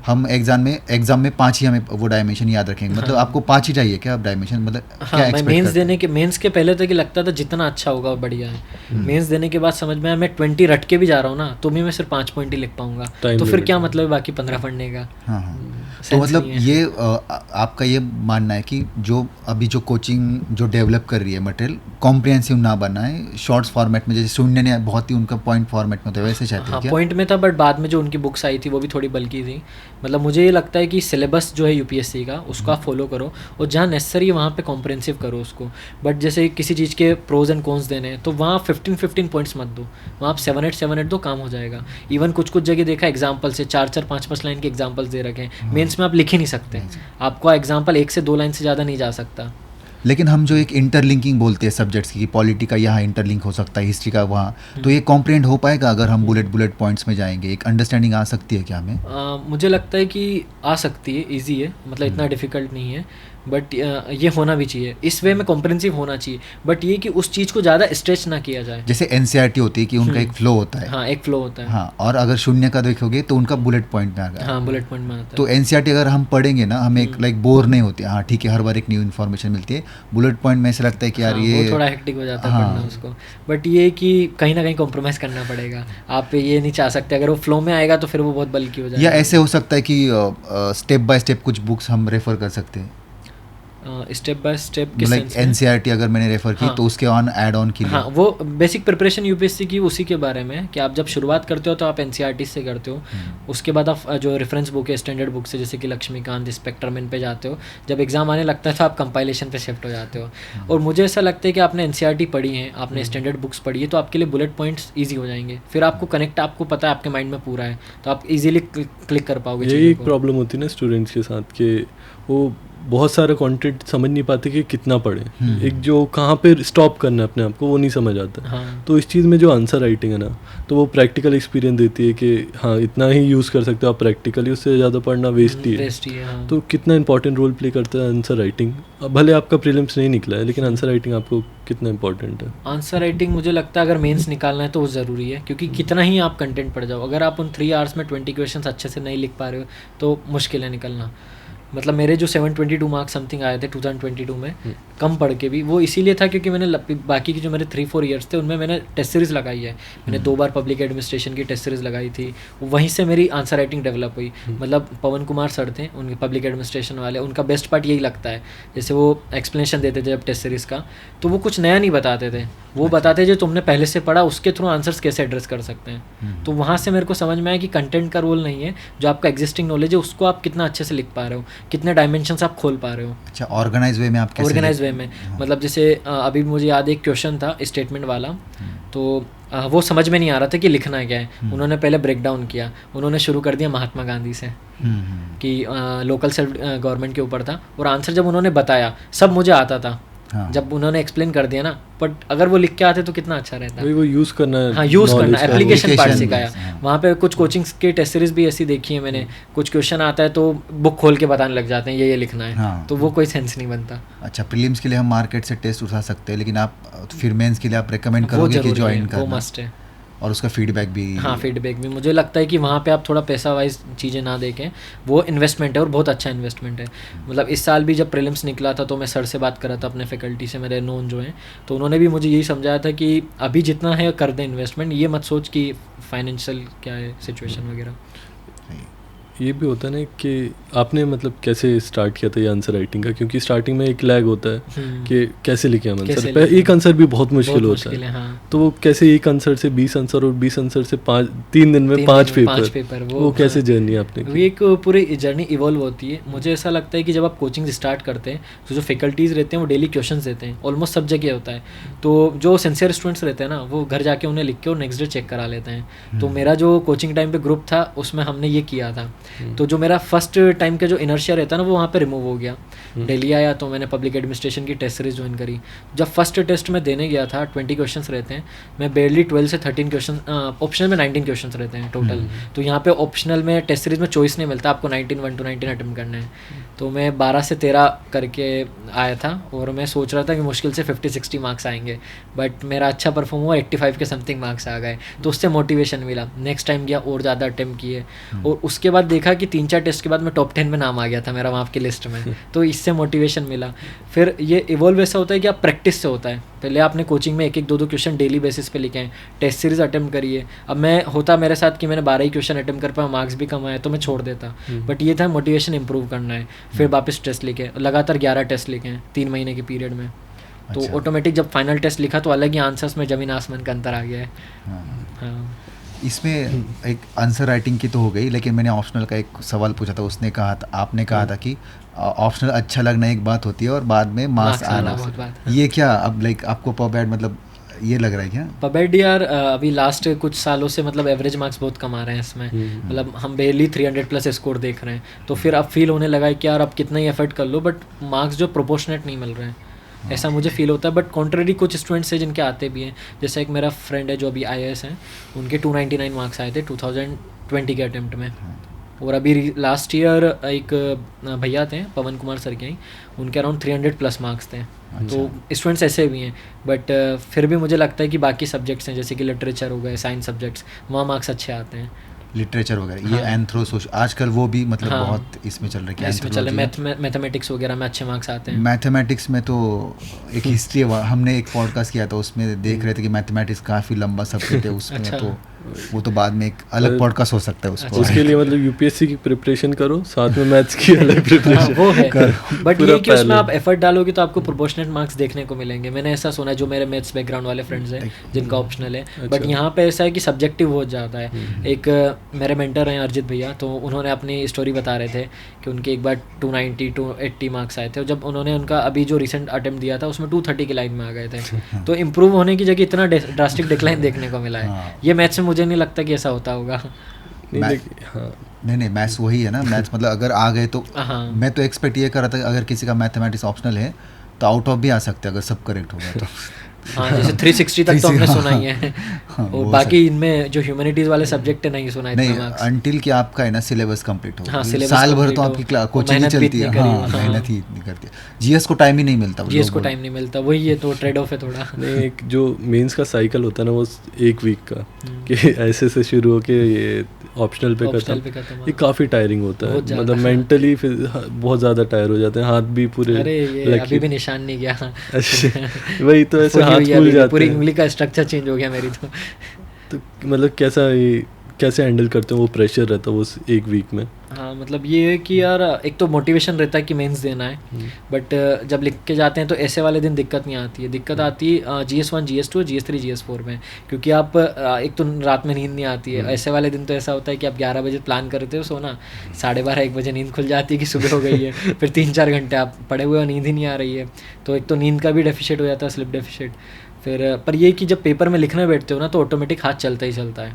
हम एग्जाम में 5 ही हमें वो डायमेंशन याद रखेंगे। मतलब आपको 5 ही चाहिए क्या आप डायमेंशन, मतलब क्या एक्सपेक्ट? मेंस के पहले तक लगता था जितना अच्छा होगा वो बढ़िया है। मेंस देने के बाद समझ में आया मैं 20 रट के भी जा रहा हूँ ना तो भी मैं सिर्फ 5 पॉइंट ही लिख पाऊंगा, तो फिर क्या मतलब है बाकी 15 पढ़ने का। हाँ। तो मतलब ये आपका ये मानना है कि जो अभी जो कोचिंग जो डेवलप कर रही है मटेरियल कॉम्प्रिहेंसिव ना बनाए, शॉर्ट्स फॉर्मेट में, जैसे शून्य ने बहुत ही उनका पॉइंट फॉर्मेट में होता है वैसे चाहते हैं क्या? पॉइंट में था, बट बाद में जो उनकी बुक्स आई थी वो भी थोड़ी बल्कि थी। मतलब मुझे ये लगता है कि सिलेबस जो है यूपीएससी का उसको आप फॉलो करो और जहाँ नेसेसरी है वहाँ पे कॉम्प्रिहेंसिव करो उसको। बट जैसे किसी चीज़ के प्रोज एंड कॉन्स देने हैं तो वहाँ 15 पॉइंट्स मत दो, वहाँ आप 7-8 दो, काम हो जाएगा। इवन कुछ जगह देखा एग्जाम्पल से 4-4, 5-5 लाइन के एग्जाम्पल्स दे रखे हैं। मेंस में आप लिख ही नहीं सकते, आपका एग्जाम्पल 1 से 2 लाइन से ज़्यादा नहीं जा सकता। लेकिन हम जो एक इंटरलिंकिंग बोलते हैं सब्जेक्ट्स की, पॉलिटी का यहाँ इंटरलिंक हो सकता है, हिस्ट्री का वहाँ, तो ये कॉम्प्रिहेंड हो पाएगा अगर हम बुलेट पॉइंट्स में जाएंगे? एक अंडरस्टैंडिंग आ सकती है क्या हमें? मुझे लगता है कि आ सकती है, ईजी है, मतलब इतना डिफ़िकल्ट नहीं है। बट ये होना भी चाहिए, इस वे में कॉम्प्रिहेंसिव होना चाहिए, बट ये कि उस चीज़ को ज़्यादा स्ट्रेच ना किया जाए। जैसे एनसीईआरटी होती है कि उनका एक फ्लो होता है। हाँ, एक फ्लो होता है। हाँ, और अगर शून्य का देखोगे तो उनका बुलेट पॉइंट में आ गया। हाँ, बुलेट पॉइंट में आता है। तो एनसीईआरटी अगर हम पढ़ेंगे ना, हमें एक लाइक बोर नहीं होती। हाँ ठीक है, हर बार एक न्यू इन्फॉर्मेशन मिलती है। बुलेट पॉइंट में ऐसा लगता है कि यार ये वो थोड़ा हेक्टिक हो जाता है पढ़ना उसको। बट ये कि कहीं ना कहीं कॉम्प्रोमाइज़ करना पड़ेगा, आप ये नहीं चाह सकते। अगर वो फ्लो में आएगा तो फिर वो बहुत बल्कि हो जाएगा। या ऐसे हो सकता है कि स्टेप बाय स्टेप कुछ बुक्स हम रेफर कर सकते हैं, स्टेप बाय स्टेप के लाइक एनसीईआरटी अगर मैंने रेफर की तो उसके ऑन ऐड ऑन की। हाँ, वो बेसिक प्रिपरेशन यूपीएससी की उसी के बारे में कि आप जब शुरुआत करते हो तो आप एनसीईआरटी से करते हो, उसके बाद आप जो रेफरेंस बुक है स्टैंडर्ड बुक से, जैसे कि लक्ष्मीकांत, स्पेक्ट्रमैन पे जाते हो। जब एग्जाम आने लगता है तो आप कंपाइलेशन पे शिफ्ट हो जाते हो। और मुझे ऐसा लगता है कि आपने एनसीईआरटी पढ़ी है, आपने स्टैंडर्ड बुक्स पढ़ी है, तो आपके लिए बुलेट पॉइंट्स ईजी हो जाएंगे। फिर आपको कनेक्ट, आपको पता है आपके माइंड में पूरा है, तो आप इजीली क्लिक कर पाओगे। यही एक प्रॉब्लम होती है ना स्टूडेंट्स के साथ कि वो बहुत सारा कंटेंट समझ नहीं पाते कि कितना पढ़े, एक जो कहाँ पे स्टॉप करना है अपने आप को वो नहीं समझ आता। हाँ। तो इस चीज़ में जो आंसर राइटिंग है ना, तो वो प्रैक्टिकल एक्सपीरियंस देती है कि हाँ इतना ही यूज़ कर सकते हो आप प्रैक्टिकली, उससे ज़्यादा पढ़ना वेस्ट ही है। हाँ। तो कितना इंपॉर्टेंट रोल प्ले करता है आंसर राइटिंग। भले आपका प्रीलिम्स नहीं निकला है, लेकिन आंसर राइटिंग आपको कितना इंपॉर्टेंट है? आंसर राइटिंग मुझे लगता है अगर मेंस निकालना है तो वो ज़रूरी है, क्योंकि कितना ही आप कंटेंट पढ़ जाओ, अगर आप उन 3 आवर्स में 20 क्वेश्चन अच्छे से नहीं लिख पा रहे हो तो मुश्किल है निकलना। मतलब मेरे जो 722 मार्क्स समथिंग आए थे 2022 में, कम पढ़ के भी, वो इसीलिए था क्योंकि मैंने बाकी की जो मेरे 3-4 ईयर्स थे उनमें मैंने टेस्ट सीरीज़ लगाई है। मैंने 2 बार पब्लिक एडमिनिस्ट्रेशन की टेस्ट सीरीज़ लगाई थी, वहीं से मेरी आंसर राइटिंग डेवलप हुई। मतलब पवन कुमार सर थे उनके पब्लिक एडमिनिस्ट्रेशन वाले, उनका बेस्ट पार्ट यही लगता है, जैसे वो एक्सप्लेनेशन देते थे जब टेस्ट सीरीज़ का, तो वो कुछ नया नहीं बताते थे, वो बताते जो तुमने पहले से पढ़ा उसके थ्रू आंसर्स कैसे एड्रेस कर सकते हैं। तो वहाँ से मेरे को समझ में आया कि कंटेंट का रोल नहीं है, जो आपका एग्जिस्टिंग नॉलेज है उसको आप कितना अच्छे से लिख पा रहे हो, कितने डायमेंशंस आप खोल पा रहे हो। अच्छा, ऑर्गेनाइज वे में आप कैसे? ऑर्गेनाइज वे में मतलब जैसे अभी मुझे याद एक क्वेश्चन था स्टेटमेंट वाला, तो वो समझ में नहीं आ रहा था कि लिखना क्या है। उन्होंने पहले ब्रेक डाउन किया, उन्होंने शुरू कर दिया महात्मा गांधी से कि लोकल सेल्फ गवर्नमेंट के ऊपर था, और आंसर जब उन्होंने बताया सब मुझे आता था। हाँ। जब उन्होंने एक्सप्लेन कर दिया ना, बट अगर वो लिख के आते तो कितना अच्छा रहता है। वो यूज़ करना है। हाँ, यूज़ करना, एप्लीकेशन पार्ट सिखाया। वहाँ पे कुछ कोचिंग्स के टेस्ट सीरीज भी ऐसी देखी है मैंने, कुछ क्वेश्चन आता है तो बुक खोल के बताने लग जाते हैं ये लिखना है। हाँ। तो वो कोई सेंस नहीं बनता। अच्छा, प्रीलिम्स के लिए हम मार्केट से टेस्ट उठा सकते हैं, लेकिन आप फिर मेंस के लिए आप रेकमेंड करोगे कि ज्वाइन करना? वो मस्ट है। और उसका फीडबैक भी? हाँ, फीडबैक भी मुझे लगता है कि वहाँ पे आप थोड़ा पैसा वाइज चीज़ें ना देखें, वो इन्वेस्टमेंट है और बहुत अच्छा इन्वेस्टमेंट है। मतलब इस साल भी जब प्रीलिम्स निकला था तो मैं सर से बात कर रहा था अपने फैकल्टी से, मेरे नोन जो हैं, तो उन्होंने भी मुझे यही समझाया था कि अभी जितना है कर दें इन्वेस्टमेंट, ये मत सोच कि फाइनेंशियल क्या है सिचुएशन वगैरह। ये भी होता है ना कि आपने मतलब कैसे स्टार्ट किया था ये आंसर राइटिंग का, क्योंकि स्टार्टिंग में एक लैग होता है कि कैसे लिखे हम आंसर। एक आंसर भी बहुत मुश्किल होता है। हाँ। तो वो कैसे एक आंसर से 20 आंसर और 20 आंसर से 3 दिन में 5 पेपर, वो कैसे जर्नी आपने की? एक पूरी जर्नी इवॉल्व होती है। मुझे ऐसा लगता है कि जब आप कोचिंग स्टार्ट करते हैं तो जो फैकल्टीज़ रहते हैं वो डेली क्वेश्चन देते हैं, ऑलमोस्ट सब जगह होता है। तो जो सिंसियर स्टूडेंट्स रहते हैं ना, वो घर जाके उन्हें लिख के और नेक्स्ट डे चेक करा लेते हैं। तो मेरा जो कोचिंग टाइम पे ग्रुप था उसमें हमने ये किया था तो जो मेरा फर्स्ट टाइम का जो इनर्शिया रहता है ना वो वहाँ पे रिमूव हो गया। दिल्ली आया तो मैंने पब्लिक एडमिनिस्ट्रेशन की टेस्ट सीरीज ज्वाइन करी। जब फर्स्ट टेस्ट में देने गया था 20 क्वेश्चंस रहते हैं, मैं बेयरली 12 से 13 क्वेश्चन, ऑप्शनल में 19 क्वेश्चंस रहते हैं टोटल। तो यहाँ पे ऑप्शनल में टेस्ट सीरीज में चॉइस नहीं मिलता, आपको 19 1 to 19 अटेम्प्ट करना है। तो मैं 12 से 13 करके आया था और मैं सोच रहा था कि मुश्किल से 50-60 मार्क्स आएंगे, बट मेरा अच्छा परफॉर्म हुआ, 85 के समथिंग मार्क्स आ गए। तो उससे मोटिवेशन मिला, नेक्स्ट टाइम गया और ज़्यादा अटेम्प्ट किए और उसके बाद देखा कि 3-4 टेस्ट के बाद मैं टॉप 10 में नाम आ गया था मेरा वहाँ की लिस्ट में। तो इससे मोटिवेशन मिला। फिर ये इवॉल्व ऐसा होता है कि आप प्रैक्टिस से होता है। पहले आपने कोचिंग में 1-1 2-2 क्वेश्चन डेली बेसिस पे लिखे हैं, टेस्ट सीरीज अटेम्प्ट करिए। अब मैं होता मेरे साथ कि मैंने 12 ही क्वेश्चन अटेम्प्ट कर पाया, मार्क्स भी कम आए तो मैं छोड़ देता, बट ये था मोटिवेशन इंप्रूव करना है। फिर वापस टेस्ट लिखे, लगातार 11 टेस्ट लिखे हैं 3 महीने के पीरियड में। तो अच्छा। ऑटोमेटिक जब फाइनल टेस्ट लिखा तो अलग ही आंसर्स में ज़मीन आसमान का अंतर आ गया है। हाँ। इसमें एक आंसर राइटिंग की तो हो गई, लेकिन मैंने ऑप्शनल का एक सवाल पूछा था, उसने कहा था, आपने कहा था कि ऑप्शनल अच्छा लगना एक बात होती है और बाद में मार्क्स आना, ये क्या अब लाइक आपको पबैड मतलब ये लग रहा है क्या? पबैड यार अभी लास्ट कुछ सालों से मतलब एवरेज मार्क्स बहुत कम आ रहे हैं इसमें, मतलब हम बेयरली 300+ स्कोर देख रहे हैं। तो फिर अब फील होने लगा है कि यार अब कितना ही एफर्ट कर लो बट मार्क्स जो प्रोपोर्शनेट नहीं मिल रहे हैं, ऐसा मुझे फील होता है। बट कॉन्ट्रेरी कुछ स्टूडेंट्स हैं जिनके आते भी हैं, जैसे एक मेरा फ्रेंड है जो अभी IAS हैं, उनके 299 मार्क्स आए थे 2020 के अटेम्प्ट में। और अभी लास्ट ईयर एक भैया थे पवन कुमार सर के, उनके अराउंड 300+ मार्क्स थे। तो स्टूडेंट्स ऐसे भी हैं, बट फिर भी मुझे लगता है कि बाकी सब्जेक्ट्स हैं जैसे कि लिटरेचर हो गए, साइंस सब्जेक्ट्स, वहाँ मार्क्स अच्छे आते हैं। लिटरेचर वगैरह ये एंथ्रो सोशल आजकल वो भी मतलब बहुत इसमें चल रहा है, इसमें चल रहा है। मैथमेटिक्स वगैरह में अच्छे मार्क्स आते हैं। मैथमेटिक्स में तो एक हिस्ट्री हमने एक पॉडकास्ट किया था, उसमें देख रहे थे कि मैथमेटिक्स काफ़ी लंबा सब्जेक्ट है उसमें। अच्छा। तो वो तो बाद में एक अलग पॉडकास्ट हो सकता है उसको। उसके लिए मतलब यूपीएससी की प्रिपरेशन करो, साथ में मैथ्स की अलग प्रिपरेशन वो है। बट ये कि उसमें आप एफर्ट डालोगे तो आपको प्रोपोर्शनेट मार्क्स देखने को मिलेंगे। मैंने ऐसा सुना है जो मेरे मैथ्स बैकग्राउंड वाले फ्रेंड्स हैं जिनका ऑप्शनल है। बट यहाँ पे ऐसा है कि सब्जेक्टिव बहुत ज़्यादा है। एक मेरे मेंटर हैं अर्जित भैया, तो उन्होंने अपनी स्टोरी बता रहे थे कि उनके एक बार 290 to 80 मार्क्स आए थे, और जब उन्होंने उनका अभी जो रिसेंट अटेम्प्ट दिया था उसमें 230 की लाइन में आ गए थे। तो इम्प्रूव होने की जगह इतना ड्रास्टिक डिक्लाइन देखने को मिला है। ये मैथ्स में मुझे नहीं लगता कि ऐसा होता होगा। नहीं मैथ्स वही है ना, मैथ्स मतलब अगर आ गए तो मैं तो एक्सपेक्ट ये कर रहा था कि अगर किसी का मैथमेटिक्स ऑप्शनल है तो आउट ऑफ भी आ सकते हैं अगर सब करेक्ट होगा तो। हाँ, जैसे 360 तक तो हमने सुना ही है। और बाकी इनमें जो ह्यूमैनिटीज वाले सब्जेक्ट है नहीं सुना नहीं, अंटिल कि आपका है ना सिलेबस कंप्लीट हो। हाँ, साल भर तो आपकी कोचिंग ही चलती है। हाँ, मेहनत ही नहीं करती। जीएस को टाइम ही नहीं मिलता। जीएस को टाइम नहीं मिलता, वही है, तो ट्रेड ऑफ है थोड़ा। नहीं, एक जो मेंस का साइकिल होता है ना, वो 1 वीक का, कि ऐसे से शुरू होके ये ऑप्शनल पे खत्म, ये काफ़ी टायरिंग होता है। मतलब मेंटली फिर बहुत ज़्यादा टायर हो जाते हैं, हाथ भी पूरे। अरे ये अभी भी निशान नहीं गया। वही तो, ऐसे हाथ फूल जाते हैं, पूरी उंगली का स्ट्रक्चर चेंज हो गया मेरी तो मतलब कैसे हैंडल करते हो वो प्रेशर रहता है वो 1 वीक में? हाँ, मतलब ये है कि यार एक तो मोटिवेशन रहता है कि मेंस देना है, बट जब लिख के जाते हैं तो ऐसे वाले दिन दिक्कत नहीं आती है। दिक्कत आती है GS1 GS2 GS3 GS4 में, क्योंकि आप एक तो रात में नींद नहीं आती है। ऐसे वाले दिन तो ऐसा होता है कि आप 11 बजे प्लान करते हो सोना, 12:30-1 बजे नींद खुल जाती है कि सुबह हो गई है, फिर 3-4 घंटे आप पड़े हुए और नींद ही नहीं आ रही है। तो एक तो नींद का भी डेफिशिएट हो जाता है, स्लिप डेफिशिएट। फिर पर ये कि जब पेपर में लिखने बैठते हो ना तो ऑटोमेटिक हाथ चलता ही चलता है।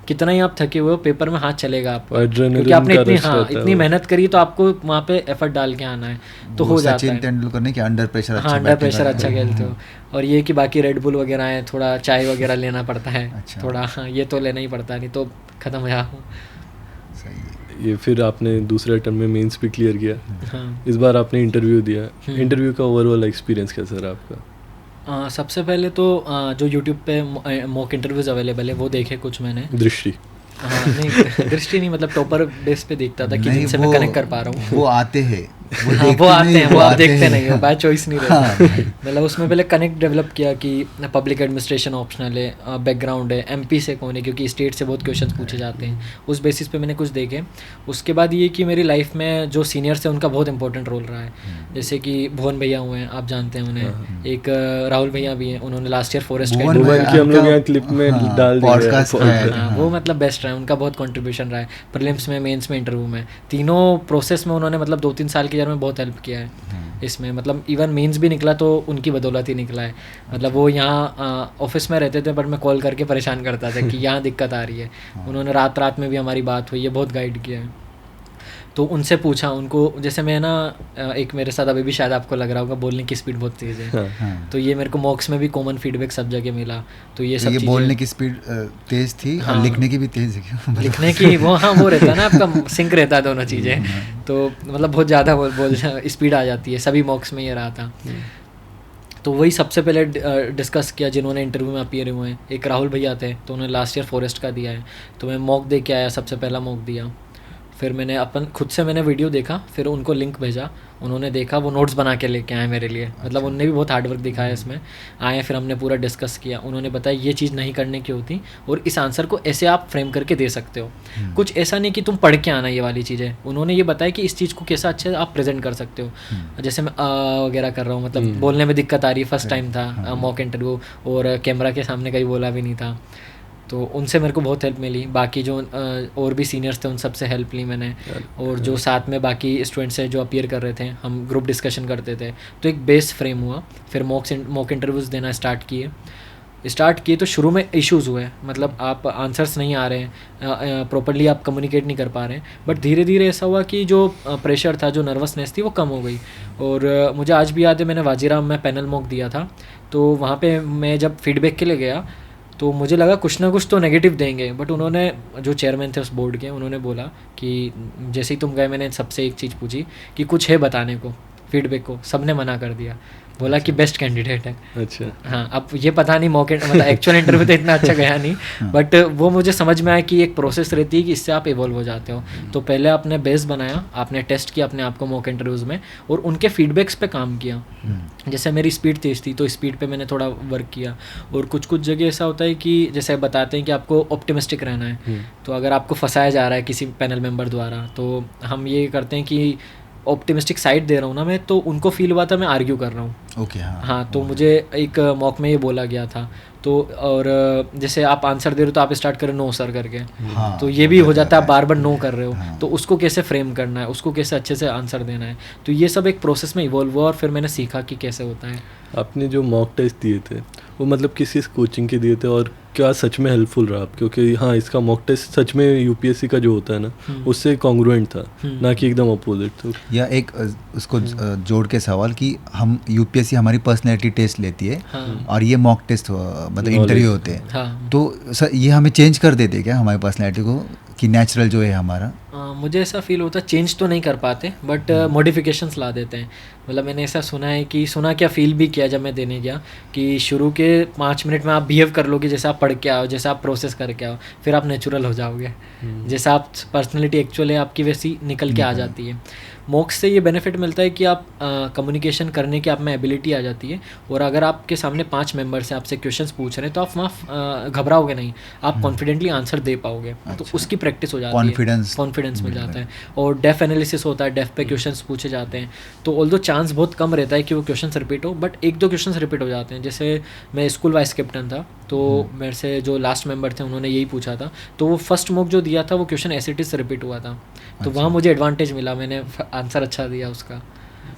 कितना ही आप थके हुए हो, पेपर में हाथ चलेगा आपको, क्योंकि आपने इतनी मेहनत करी तो आपको वहाँ पे एफर्ट डाल के आना है, तो हो जाता है। सचिन तेंदुलकर ने कि अंडर प्रेशर अच्छा, अंडर प्रेशर अच्छा खेलते हो। और ये कि बाकी रेड बुल वगैरह है, थोड़ा चाय वगैरह लेना पड़ता है। थोड़ा ये तो लेना ही पड़ता है, नहीं तो ख़त्म हो जाओ। ये फिर आपने दूसरे टर्म में मेंस भी क्लियर किया। इस बार आपने इंटरव्यू दिया। इंटरव्यू का ओवरऑल एक्सपीरियंस कैसा रहा आपका? सबसे पहले तो जो यूट्यूब पे मॉक इंटरव्यूज़ अवेलेबल है वो देखे कुछ मैंने। दृष्टि? हाँ, नहीं दृष्टि नहीं, मतलब टॉपर बेस पे देखता था कि जिनसे मैं कनेक्ट कर पा रहा हूँ। वो आते हैं, वो आते हैं, वो आप देखते नहीं हो, बाय चॉइस नहीं रहता। मतलब उसमें पहले कनेक्ट डेवलप किया कि पब्लिक एडमिनिस्ट्रेशन ऑप्शनल है, बैकग्राउंड है, MP से कौन है, क्योंकि स्टेट से बहुत क्वेश्चंस पूछे जाते हैं। उस बेसिस पे मैंने कुछ देखे। उसके बाद ये कि मेरी लाइफ में जो सीनियर्स हैं उनका बहुत इंपॉर्टेंट रोल रहा है। जैसे कि भुवन भैया हुए हैं, आप जानते हैं उन्हें। एक राहुल भैया भी हैं, उन्होंने लास्ट ईयर फॉरेस्ट हम लोग यहाँ क्लिप में डाल दिया। वो मतलब बेस्ट रहा है, उनका बहुत कॉन्ट्रीब्यूशन रहा है प्रीलिम्स में, मेंस में, इंटरव्यू में, तीनों प्रोसेस में उन्होंने मतलब 2-3 साल के में बहुत हेल्प किया है इसमें। मतलब इवन मेंस भी निकला तो उनकी बदौलत ही निकला है। मतलब वो यहाँ ऑफिस में रहते थे बट मैं कॉल करके परेशान करता था कि यहाँ दिक्कत आ रही है। उन्होंने रात में भी हमारी बात हुई है, बहुत गाइड किया है। तो उनसे पूछा उनको, जैसे मैं ना एक मेरे साथ अभी भी शायद आपको लग रहा होगा बोलने की स्पीड बहुत तेज़ है, हाँ। तो ये मेरे को मॉक्स में भी कॉमन फीडबैक सब जगह मिला। तो ये सब ये चीज़ें बोलने की स्पीड तेज थी और हाँ। लिखने की भी तेज है क्या? लिखने की वो हाँ वो रहता है ना आपका सिंक रहता है दोनों चीज़ें, तो मतलब बहुत ज़्यादा बोल स्पीड आ जाती है, सभी मॉक्स में ये रहा था। तो वही सबसे पहले डिस्कस किया जिन्होंने इंटरव्यू में अपीयर हुए हैं। एक राहुल भैया थे, तो उन्होंने लास्ट ईयर फॉरेस्ट का दिया है, तो मैं मॉक दे के आया, सबसे पहला मॉक दिया। फिर मैंने खुद से मैंने वीडियो देखा, फिर उनको लिंक भेजा, उन्होंने देखा, वो नोट्स बना के लेके आए मेरे लिए, मतलब उनने भी बहुत हार्ड वर्क दिखाया इसमें। आए फिर हमने पूरा डिस्कस किया, उन्होंने बताया ये चीज़ नहीं करने की होती और इस आंसर को ऐसे आप फ्रेम करके दे सकते हो, कुछ ऐसा नहीं कि तुम पढ़ के आना ये वाली चीज़ें। उन्होंने ये बताया कि इस चीज़ को कैसा अच्छे आप प्रेजेंट कर सकते हो। जैसे मैं वगैरह कर रहा हूँ, मतलब बोलने में दिक्कत आ रही है, फर्स्ट टाइम था मॉक इंटरव्यू और कैमरा के सामने कहीं बोला भी नहीं था, तो उनसे मेरे को बहुत हेल्प मिली। बाकी जो और भी सीनियर्स थे उन सब से हेल्प ली मैंने, और जो साथ में बाकी स्टूडेंट्स हैं जो अपीयर कर रहे थे, हम ग्रुप डिस्कशन करते थे, तो एक बेस फ्रेम हुआ। फिर मॉक इंटरव्यूज़ देना स्टार्ट किए तो शुरू में इश्यूज़ हुए, मतलब आप आंसर्स नहीं आ रहे हैं प्रॉपरली, आप कम्युनिकेट नहीं कर पा रहे हैं, बट धीरे धीरे ऐसा हुआ कि जो प्रेशर था, जो नर्वसनेस थी, वो कम हो गई। और मुझे आज भी याद है, मैंने वाजीराम में पैनल मॉक दिया था, तो वहाँ पे मैं जब फीडबैक के लिए गया तो मुझे लगा कुछ ना कुछ तो नेगेटिव देंगे, बट उन्होंने, जो चेयरमैन थे उस बोर्ड के, उन्होंने बोला कि जैसे ही तुम गए मैंने सबसे एक चीज़ पूछी कि कुछ है बताने को फीडबैक को, सबने मना कर दिया, बोला कि बेस्ट कैंडिडेट है। अच्छा हाँ, अब ये पता नहीं मॉक मतलब एक्चुअल इंटरव्यू तो इतना अच्छा गया नहीं, बट वो मुझे समझ में आया कि एक प्रोसेस रहती है कि इससे आप इवॉल्व हो जाते हो। तो पहले आपने बेस बनाया, आपने टेस्ट किया अपने आप को मॉक इंटरव्यूज़ में और उनके फीडबैक्स पे काम किया। जैसे मेरी स्पीड तेज़ थी तो स्पीड पे मैंने थोड़ा वर्क किया, और कुछ जगह ऐसा होता है कि जैसे बताते हैं कि आपको ऑप्टिमिस्टिक रहना है, तो अगर आपको फंसाया जा रहा है किसी पैनल मेंबर द्वारा, तो हम ये करते हैं कि ऑप्टिमिस्टिक साइड दे रहा हूँ ना मैं, तो उनको फील हुआ था मैं आर्ग्यू कर रहा हूँ। ओके हाँ, तो मुझे एक मॉक में ये बोला गया था, तो और जैसे आप आंसर दे रहे हो तो आप स्टार्ट करें नो सर करके, हाँ, तो ये भी हो जाता है, आप बार बार नो कर रहे हो, हाँ। तो उसको कैसे फ्रेम करना है, उसको कैसे अच्छे से आंसर देना है, तो ये सब एक प्रोसेस में इवॉल्व हुआ, और फिर मैंने सीखा कि कैसे होता है। आपने जो मॉक टेस्ट दिए थे वो मतलब किस कोचिंग के दिए थे, और क्या सच में हेल्पफुल रहा आप? क्योंकि हाँ, इसका मॉक टेस्ट सच में यूपीएससी का जो होता है ना, उससे कॉन्ग्रुएंट था, ना कि एकदम अपोजिट। तो या एक उसको जोड़ के सवाल कि हम यूपीएससी हमारी पर्सनैलिटी टेस्ट लेती है, और ये मॉक टेस्ट मतलब इंटरव्यू होते हैं, हाँ। तो सर ये हमें चेंज कर देते क्या हमारी पर्सनैलिटी को, कि नेचुरल जो है हमारा? मुझे ऐसा फील होता है, चेंज तो नहीं कर पाते बट मॉडिफिकेशंस ला देते हैं। मतलब मैंने ऐसा सुना क्या फील भी किया जब मैं देने गया, कि शुरू के 5 मिनट में आप बिहेव कर लोगे जैसे आप पढ़ के आओ, जैसे आप प्रोसेस करके आओ, फिर आप नेचुरल हो जाओगे, जैसा आप पर्सनैलिटी एक्चुअल है आपकी वैसी निकल के आ जाती है। मॉक्स से ये बेनिफिट मिलता है कि आप कम्युनिकेशन करने की आप में एबिलिटी आ जाती है, और अगर आपके सामने 5 मेंबर्स हैं आपसे क्वेश्चंस पूछ रहे हैं तो आप वहाँ घबराओगे नहीं, आप कॉन्फिडेंटली आंसर दे पाओगे। तो उसकी प्रैक्टिस हो जाती है, कॉन्फिडेंस मिल जाता है। और डेफ एनालिसिस होता है, डेफ पे क्वेश्चंस पूछे जाते हैं, तो ऑल्दो चांस बहुत कम रहता है कि वो क्वेश्चंस रिपीट हो, बट 1-2 क्वेश्चंस रिपीट हो जाते हैं। जैसे मैं स्कूल वाइस कैप्टन था, तो मेरे से जो लास्ट मेंबर थे उन्होंने यही पूछा था, तो वो फर्स्ट मॉक जो दिया था वो question as it is repeat हुआ था, तो वहाँ मुझे एडवांटेज मिला, मैंने आंसर अच्छा दिया उसका।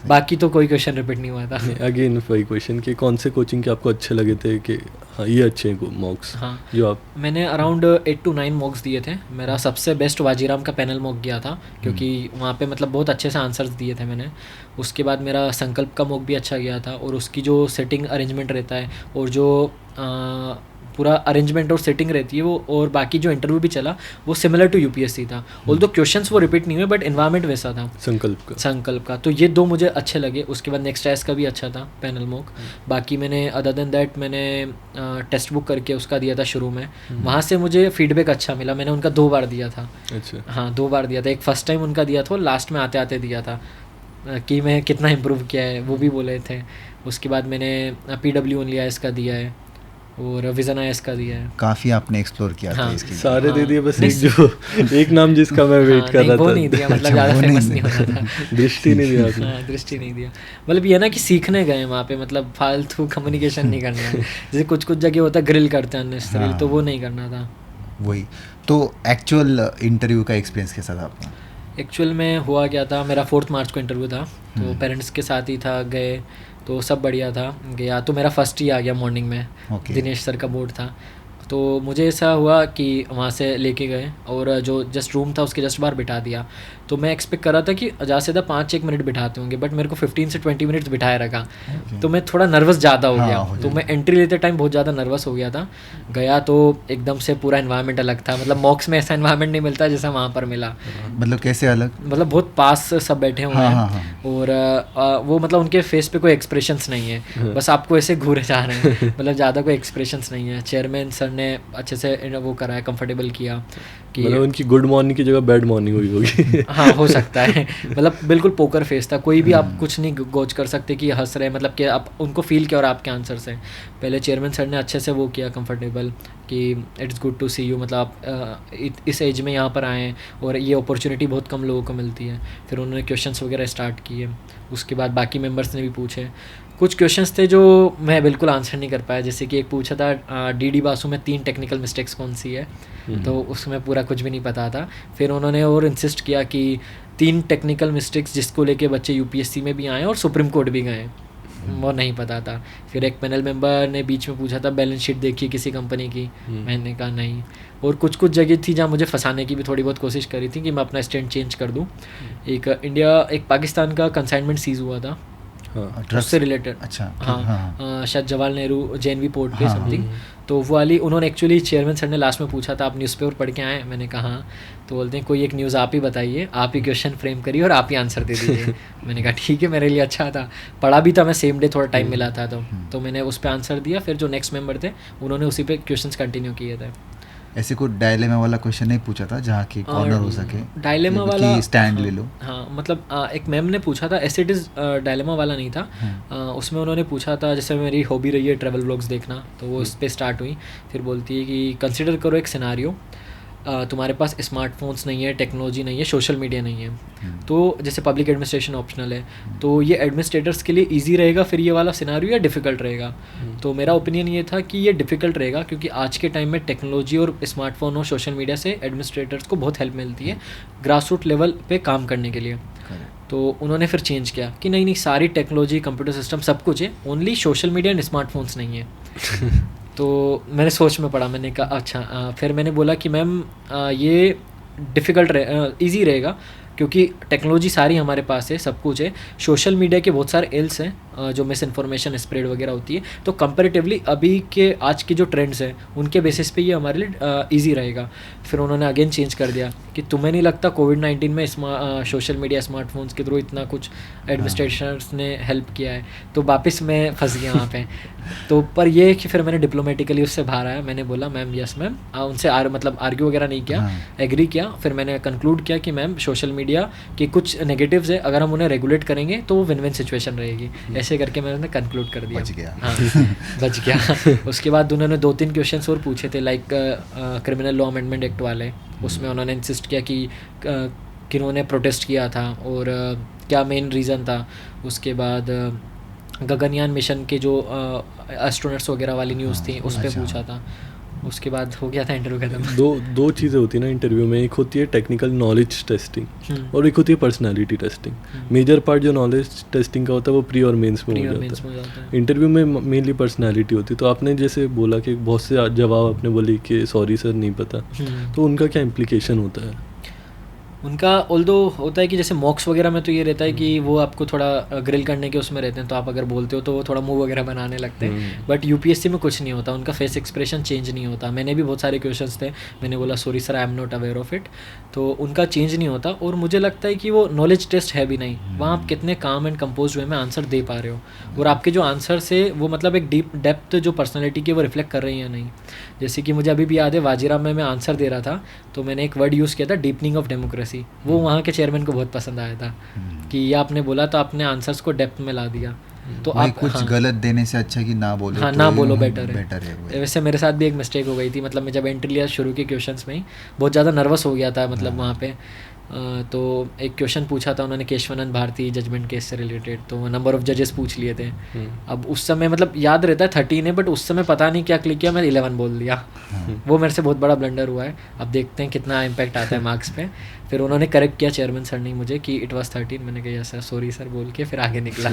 बाकी तो कोई क्वेश्चन रिपीट नहीं हुआ था। अगेन वही क्वेश्चन कि कौन से कोचिंग के आपको अच्छे लगे थे कि हाँ ये अच्छे हैं मॉक्स? हाँ, जो आप मैंने अराउंड 8 to 9 मॉक्स दिए थे। मेरा सबसे बेस्ट वाजीराम का पैनल मॉक गया था, क्योंकि वहाँ पे मतलब बहुत अच्छे से आंसर्स दिए थे मैंने। उसके बाद मेरा संकल्प का मॉक भी अच्छा गया था, और उसकी जो सेटिंग अरेंजमेंट रहता है और जो पूरा अरेंजमेंट और सेटिंग रहती है वो, और बाकी जो इंटरव्यू भी चला वो सिमिलर टू यूपीएससी था। ऑल्दो क्वेश्चंस वो रिपीट नहीं हुए बट एनवायरनमेंट वैसा था संकल्प का। तो ये 2 मुझे अच्छे लगे। उसके बाद नेक्स्ट एस का भी अच्छा था पैनल मॉक। बाकी मैंने अदर देन दैट मैंने टेक्स्ट बुक करके उसका दिया था शुरू में, वहाँ से मुझे फीडबैक अच्छा मिला। मैंने उनका 2 बार दिया था। अच्छा। हाँ, 2 बार दिया था। एक फर्स्ट टाइम उनका दिया था और लास्ट में आते आते दिया था कि मैं कितना इम्प्रूव किया है, वो भी बोले थे। उसके बाद मैंने PW ओनली IAS का दिया है और विजन IAS का दिया है। काफ़ी आपने एक्सप्लोर किया था इसके लिए। सारे दे दिए, बस एक नाम जिसका मैं वेट कर रहा था वो नहीं दिया, मतलब ज़्यादा फेमस नहीं होना था। दृष्टि नहीं दिया आपने? हाँ, दृष्टि नहीं दिया। मतलब ये ना कि सीखने गए वहाँ पे, मतलब फालतू कम्युनिकेशन नहीं करना है। जैसे कुछ जगह होता है ग्रिल करते हैं अननेसेसरी, तो वो नहीं करना था। वही तो एक्चुअल इंटरव्यू का एक्सपीरियंस कैसा था आपका? एक्चुअल में हुआ क्या था, मेरा 4 मार्च को इंटरव्यू था, तो पेरेंट्स के साथ ही था, गए तो सब बढ़िया था। गया तो मेरा फर्स्ट ही आ गया मॉर्निंग में। दिनेश सर का बोर्ड था, तो मुझे ऐसा हुआ कि वहाँ से लेके गए और जो जस्ट रूम था उसके जस्ट बाहर बिठा दिया। तो मैं एक्सपेक्ट कर रहा था कि ज़्यादा से ज़्यादा 5-1 मिनट बिठाते होंगे, बट मेरे को 15 से 20 मिनट्स बिठाए रखा। तो मैं थोड़ा नर्वस ज़्यादा हो गया, तो मैं एंट्री लेते टाइम बहुत ज़्यादा नर्वस हो गया था। गया तो एकदम से पूरा एनवायरनमेंट अलग था, मतलब मॉक्स में ऐसा एनवायरनमेंट नहीं मिलता जैसा वहाँ पर मिला। मतलब कैसे अलग? मतलब बहुत पास सब बैठे हुए हैं और वो मतलब उनके फेस पे कोई एक्सप्रेशंस नहीं है, बस आपको ऐसे घूरे जा रहे हैं, मतलब ज़्यादा कोई एक्सप्रेशंस नहीं है। चेयरमैन सर ने अच्छे से वो कराया, कंफर्टेबल किया कि मतलब उनकी गुड मॉर्निंग की जगह बैड मॉर्निंग हुई होगी। हाँ हो सकता है, मतलब बिल्कुल पोकर फेस था, कोई भी आप कुछ नहीं गोच कर सकते कि हंस रहे, मतलब कि आप उनको फील किया और आपके आंसर से। पहले चेयरमैन सर ने अच्छे से वो किया कंफर्टेबल कि it's good to see you, मतलब आप इस एज में यहाँ पर आए हैं और ये अपॉर्चुनिटी बहुत कम लोगों को मिलती है। फिर उन्होंने क्वेश्चंस वगैरह स्टार्ट किए, उसके बाद बाकी मेंबर्स ने भी पूछे। कुछ क्वेश्चंस थे जो मैं बिल्कुल आंसर नहीं कर पाया, जैसे कि एक पूछा था डी बासु में 3 टेक्निकल मिस्टेक्स कौन सी है, तो उसमें पूरा कुछ भी नहीं पता था। फिर उन्होंने और इंसिस्ट किया कि 3 टेक्निकल मिस्टेक्स जिसको लेके बच्चे यूपीएससी में भी आए और सुप्रीम कोर्ट भी गए, वो नहीं पता था। फिर एक पैनल मेंबर ने बीच में पूछा था बैलेंस शीट देखिए किसी कंपनी की, मैंने कहा नहीं। और कुछ जगह थी जहाँ मुझे फंसाने की भी थोड़ी बहुत कोशिश करी थी कि मैं अपना स्टैंड चेंज कर दूँ। एक पाकिस्तान का कंसाइनमेंट सीज हुआ था, उससे रिलेटेड। अच्छा, हाँ, शायद जवाहरलाल नेहरू जेएनवी पोर्ट पे समथिंग। तो वो वाली उन्होंने एक्चुअली चेयरमैन सर ने लास्ट में पूछा था आप न्यूज़पेपर पढ़ के आए, मैंने कहा हाँ। तो बोलते हैं कोई एक न्यूज़ आप ही बताइए, आप ही क्वेश्चन फ्रेम करिए और आप ही आंसर दे दीजिए। मैंने कहा ठीक है, मेरे लिए अच्छा था, पढ़ा भी था मैं, सेम डे थोड़ा टाइम मिला था तो मैंने उस पर आंसर दिया। फिर जो नेक्स्ट मेंबर थे उन्होंने उसी पे क्वेश्चंस कंटिन्यू किए थे। ऐसे कोई डायलेमा वाला क्वेश्चन नहीं पूछा था जहाँ की कॉर्नर हो सके, डायलेमा वाला स्टैंड ले लो? हाँ, मतलब एक मैम ने पूछा था, ऐसे इट इज़ डायलेमा वाला नहीं था। उसमें उन्होंने पूछा था, जैसे मेरी हॉबी रही है ट्रैवल व्लॉग्स देखना, तो वो इस पर स्टार्ट हुई। फिर बोलती है कि कंसिडर करो एक सिनारियो, तुम्हारे पास स्मार्टफोन्स नहीं है, टेक्नोलॉजी नहीं है, सोशल मीडिया नहीं है, तो जैसे पब्लिक एडमिनिस्ट्रेशन ऑप्शनल है, तो ये एडमिनिस्ट्रेटर्स के लिए इजी रहेगा फिर ये वाला सिनारियो या डिफ़िकल्ट रहेगा? तो मेरा ओपिनियन ये था कि ये डिफ़िकल्ट रहेगा, क्योंकि आज के टाइम में टेक्नोलॉजी और स्मार्टफोन और सोशल मीडिया से एडमिनिस्ट्रेटर्स को बहुत हेल्प मिलती है ग्रास रूट लेवल पे काम करने के लिए। तो उन्होंने फिर चेंज किया कि नहीं सारी टेक्नोलॉजी, कंप्यूटर सिस्टम सब कुछ है, only social media and smartphones नहीं है। तो मैंने सोच में पड़ा, मैंने कहा अच्छा। फिर मैंने बोला कि मैम ये डिफ़िकल्ट ईजी रहेगा, क्योंकि टेक्नोलॉजी सारी हमारे पास है, सब कुछ है, सोशल मीडिया के बहुत सारे एल्स हैं जो मिस इन्फॉर्मेशन स्प्रेड वगैरह होती है, तो कंपैरेटिवली अभी के आज के जो ट्रेंड्स हैं उनके बेसिस पे ये हमारे लिए इजी रहेगा। फिर उन्होंने अगेन चेंज कर दिया कि तुम्हें नहीं लगता कोविड-19 में सोशल मीडिया स्मार्टफोन्स के थ्रू इतना कुछ एडमिनिस्ट्रेशंस ने हेल्प किया है? तो वापस मैं फंस गया वहाँ पे। तो पर ये कि फिर मैंने डिप्लोमेटिकली उससे बाहर आया, मैंने बोला मैम यस मैम, उनसे मतलब आर्ग्यू वगैरह नहीं किया, एग्री किया। फिर मैंने कंक्लूड किया कि मैम सोशल मीडिया के कुछ नेगेटिव्स है, अगर हम उन्हें रेगुलेट करेंगे तो वो विन विन सिचुएशन रहेगी। ऐसे करके मैंने कंक्लूड कर दिया। बच गया। हाँ, बच गया। उसके बाद उन्होंने 2-3 क्वेश्चंस और पूछे थे, like criminal law amendment act वाले। उसमें उन्होंने इंसिस्ट किया कि किन्होंने प्रोटेस्ट किया था और क्या मेन रीज़न था। उसके बाद गगनयान मिशन के जो एस्ट्रोनट्स वगैरह वाली न्यूज़ थी उस पर पूछा था। उसके बाद हो गया था इंटरव्यू खत्म। दो चीज़ें होती है ना इंटरव्यू में, एक होती है टेक्निकल नॉलेज टेस्टिंग और एक होती है पर्सनालिटी टेस्टिंग। मेजर पार्ट जो नॉलेज टेस्टिंग का होता है वो प्री और मेंस में हो जाता है। इंटरव्यू में मेनली पर्सनालिटी होती है। तो आपने जैसे बोला कि बहुत से जवाब आपने बोले कि सॉरी सर नहीं पता, तो उनका क्या इम्प्लीकेशन होता है? उनका ऑल्दो होता है कि जैसे मॉक्स वगैरह में तो ये रहता है कि वो आपको थोड़ा ग्रिल करने के उसमें रहते हैं, तो आप अगर बोलते हो तो वो थोड़ा मुंह वगैरह बनाने लगते हैं। बट यूपीएससी में कुछ नहीं होता, उनका फेस एक्सप्रेशन चेंज नहीं होता। मैंने भी बहुत सारे क्वेश्चंस थे, मैंने बोला sorry sir I am not aware of it, तो उनका चेंज नहीं होता। और मुझे लगता है कि वो नॉलेज टेस्ट है भी नहीं, वहाँ आप कितने काम एंड कंपोज वे में आंसर दे पा रहे हो, और आपके जो आंसर से वो मतलब एक डीप डेप्थ जो पर्सनैलिटी की वो रिफ्लेक्ट कर रही है नहीं। जैसे कि मुझे अभी भी याद है वाजीरा में मैं आंसर दे रहा था, तो मैंने एक वर्ड यूज़ किया था डीपनिंग ऑफ डेमोक्रेसी। वो वहाँ के चेयरमैन को बहुत पसंद आया था कि ये आपने बोला तो आपने आंसर्स को डेप्थ में ला दिया। तो आप कुछ गलत देने से अच्छा कि ना बोलो। हाँ, ना बोलो बेटर है। वैसे मेरे साथ भी एक मिस्टेक हो गई थी, मतलब मैं जब एंट्री लिया शुरू के क्वेश्चंस में ही बहुत ज़्यादा नर्वस हो गया था, मतलब वहाँ पे तो एक क्वेश्चन पूछा था उन्होंने केशवानंद भारती जजमेंट केस से रिलेटेड, तो नंबर ऑफ जजेस पूछ लिए थे। अब उस समय मतलब याद रहता है 13 है, बट उस समय पता नहीं क्या क्लिक किया, मैंने 11 बोल दिया। वो मेरे से बहुत बड़ा ब्लंडर हुआ है। अब देखते हैं कितना इम्पैक्ट आता है मार्क्स पे। फिर उन्होंने करेक्ट किया चेयरमैन सर ने मुझे कि इट वाज 13। मैंने कहा सर सॉरी सर बोल के फिर आगे निकला।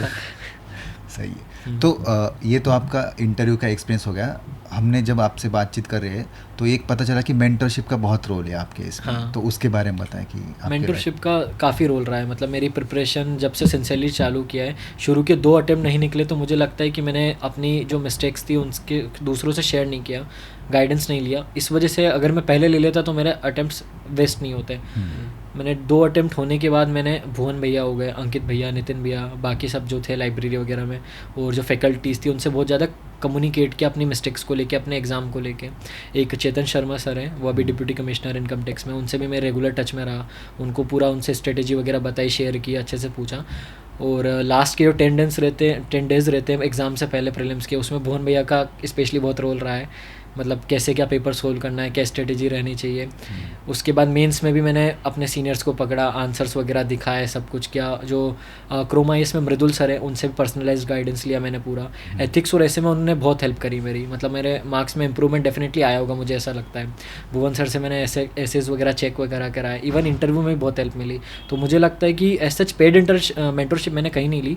सही है। तो ये तो आपका इंटरव्यू का एक्सपीरियंस हो गया। हमने जब आपसे बातचीत कर रहे हैं तो एक पता चला कि मेंटरशिप का बहुत रोल है आपके इसमें। हाँ। तो उसके बारे में बताएं कि मेंटरशिप का काफ़ी रोल रहा है। मतलब मेरी प्रिपरेशन जब से सिंसियरली चालू किया है, शुरू के 2 अटेम्प्ट नहीं निकले तो मुझे लगता है कि मैंने अपनी जो मिस्टेक्स थी उनके दूसरों से शेयर नहीं किया, गाइडेंस नहीं लिया। इस वजह से अगर मैं पहले ले लेता तो मेरे अटेम्प्ट्स वेस्ट नहीं होते। मैंने 2 अटेम्प्ट होने के बाद मैंने भुवन भैया हो गए, अंकित भैया, नितिन भैया, बाकी सब जो थे लाइब्रेरी वगैरह में, और जो फैकल्टीज़ थी उनसे बहुत ज़्यादा कम्युनिकेट किया अपनी मिस्टेक्स को लेके, अपने एग्ज़ाम को लेके। एक चेतन शर्मा सर हैं, वो अभी डिप्यूटी कमिश्नर इनकम टैक्स में, उनसे भी मैं रेगुलर टच में रहा, उनको पूरा उनसे स्ट्रेटेजी वगैरह बताई, शेयर की, अच्छे से पूछा। और लास्ट के जो 10 डेज़ रहते हैं एग्ज़ाम से पहले प्रीलिम्स के, उसमें भुवन भैया का स्पेशली बहुत रोल रहा है। मतलब कैसे क्या पेपर सोल्व करना है, क्या स्ट्रेटेजी रहनी चाहिए। उसके बाद मेंस में भी मैंने अपने सीनियर्स को पकड़ा, आंसर्स वगैरह दिखाए, सब कुछ किया। जो क्रोमाइस में मृदुल सर है, उनसे भी पर्सनलाइज्ड गाइडेंस लिया मैंने पूरा। एथिक्स और ऐसे में उन्होंने बहुत हेल्प करी मेरी। मतलब मेरे मार्क्स में इंप्रूवमेंट डेफिनेटली आया होगा, मुझे ऐसा लगता है। भुवन सर से मैंने एसेज वगैरह चेक वगैरह कराया, इवन इंटरव्यू में भी बहुत हेल्प मिली। तो मुझे लगता है कि एज सच पेड मेंटरशिप मैंने कहीं नहीं ली।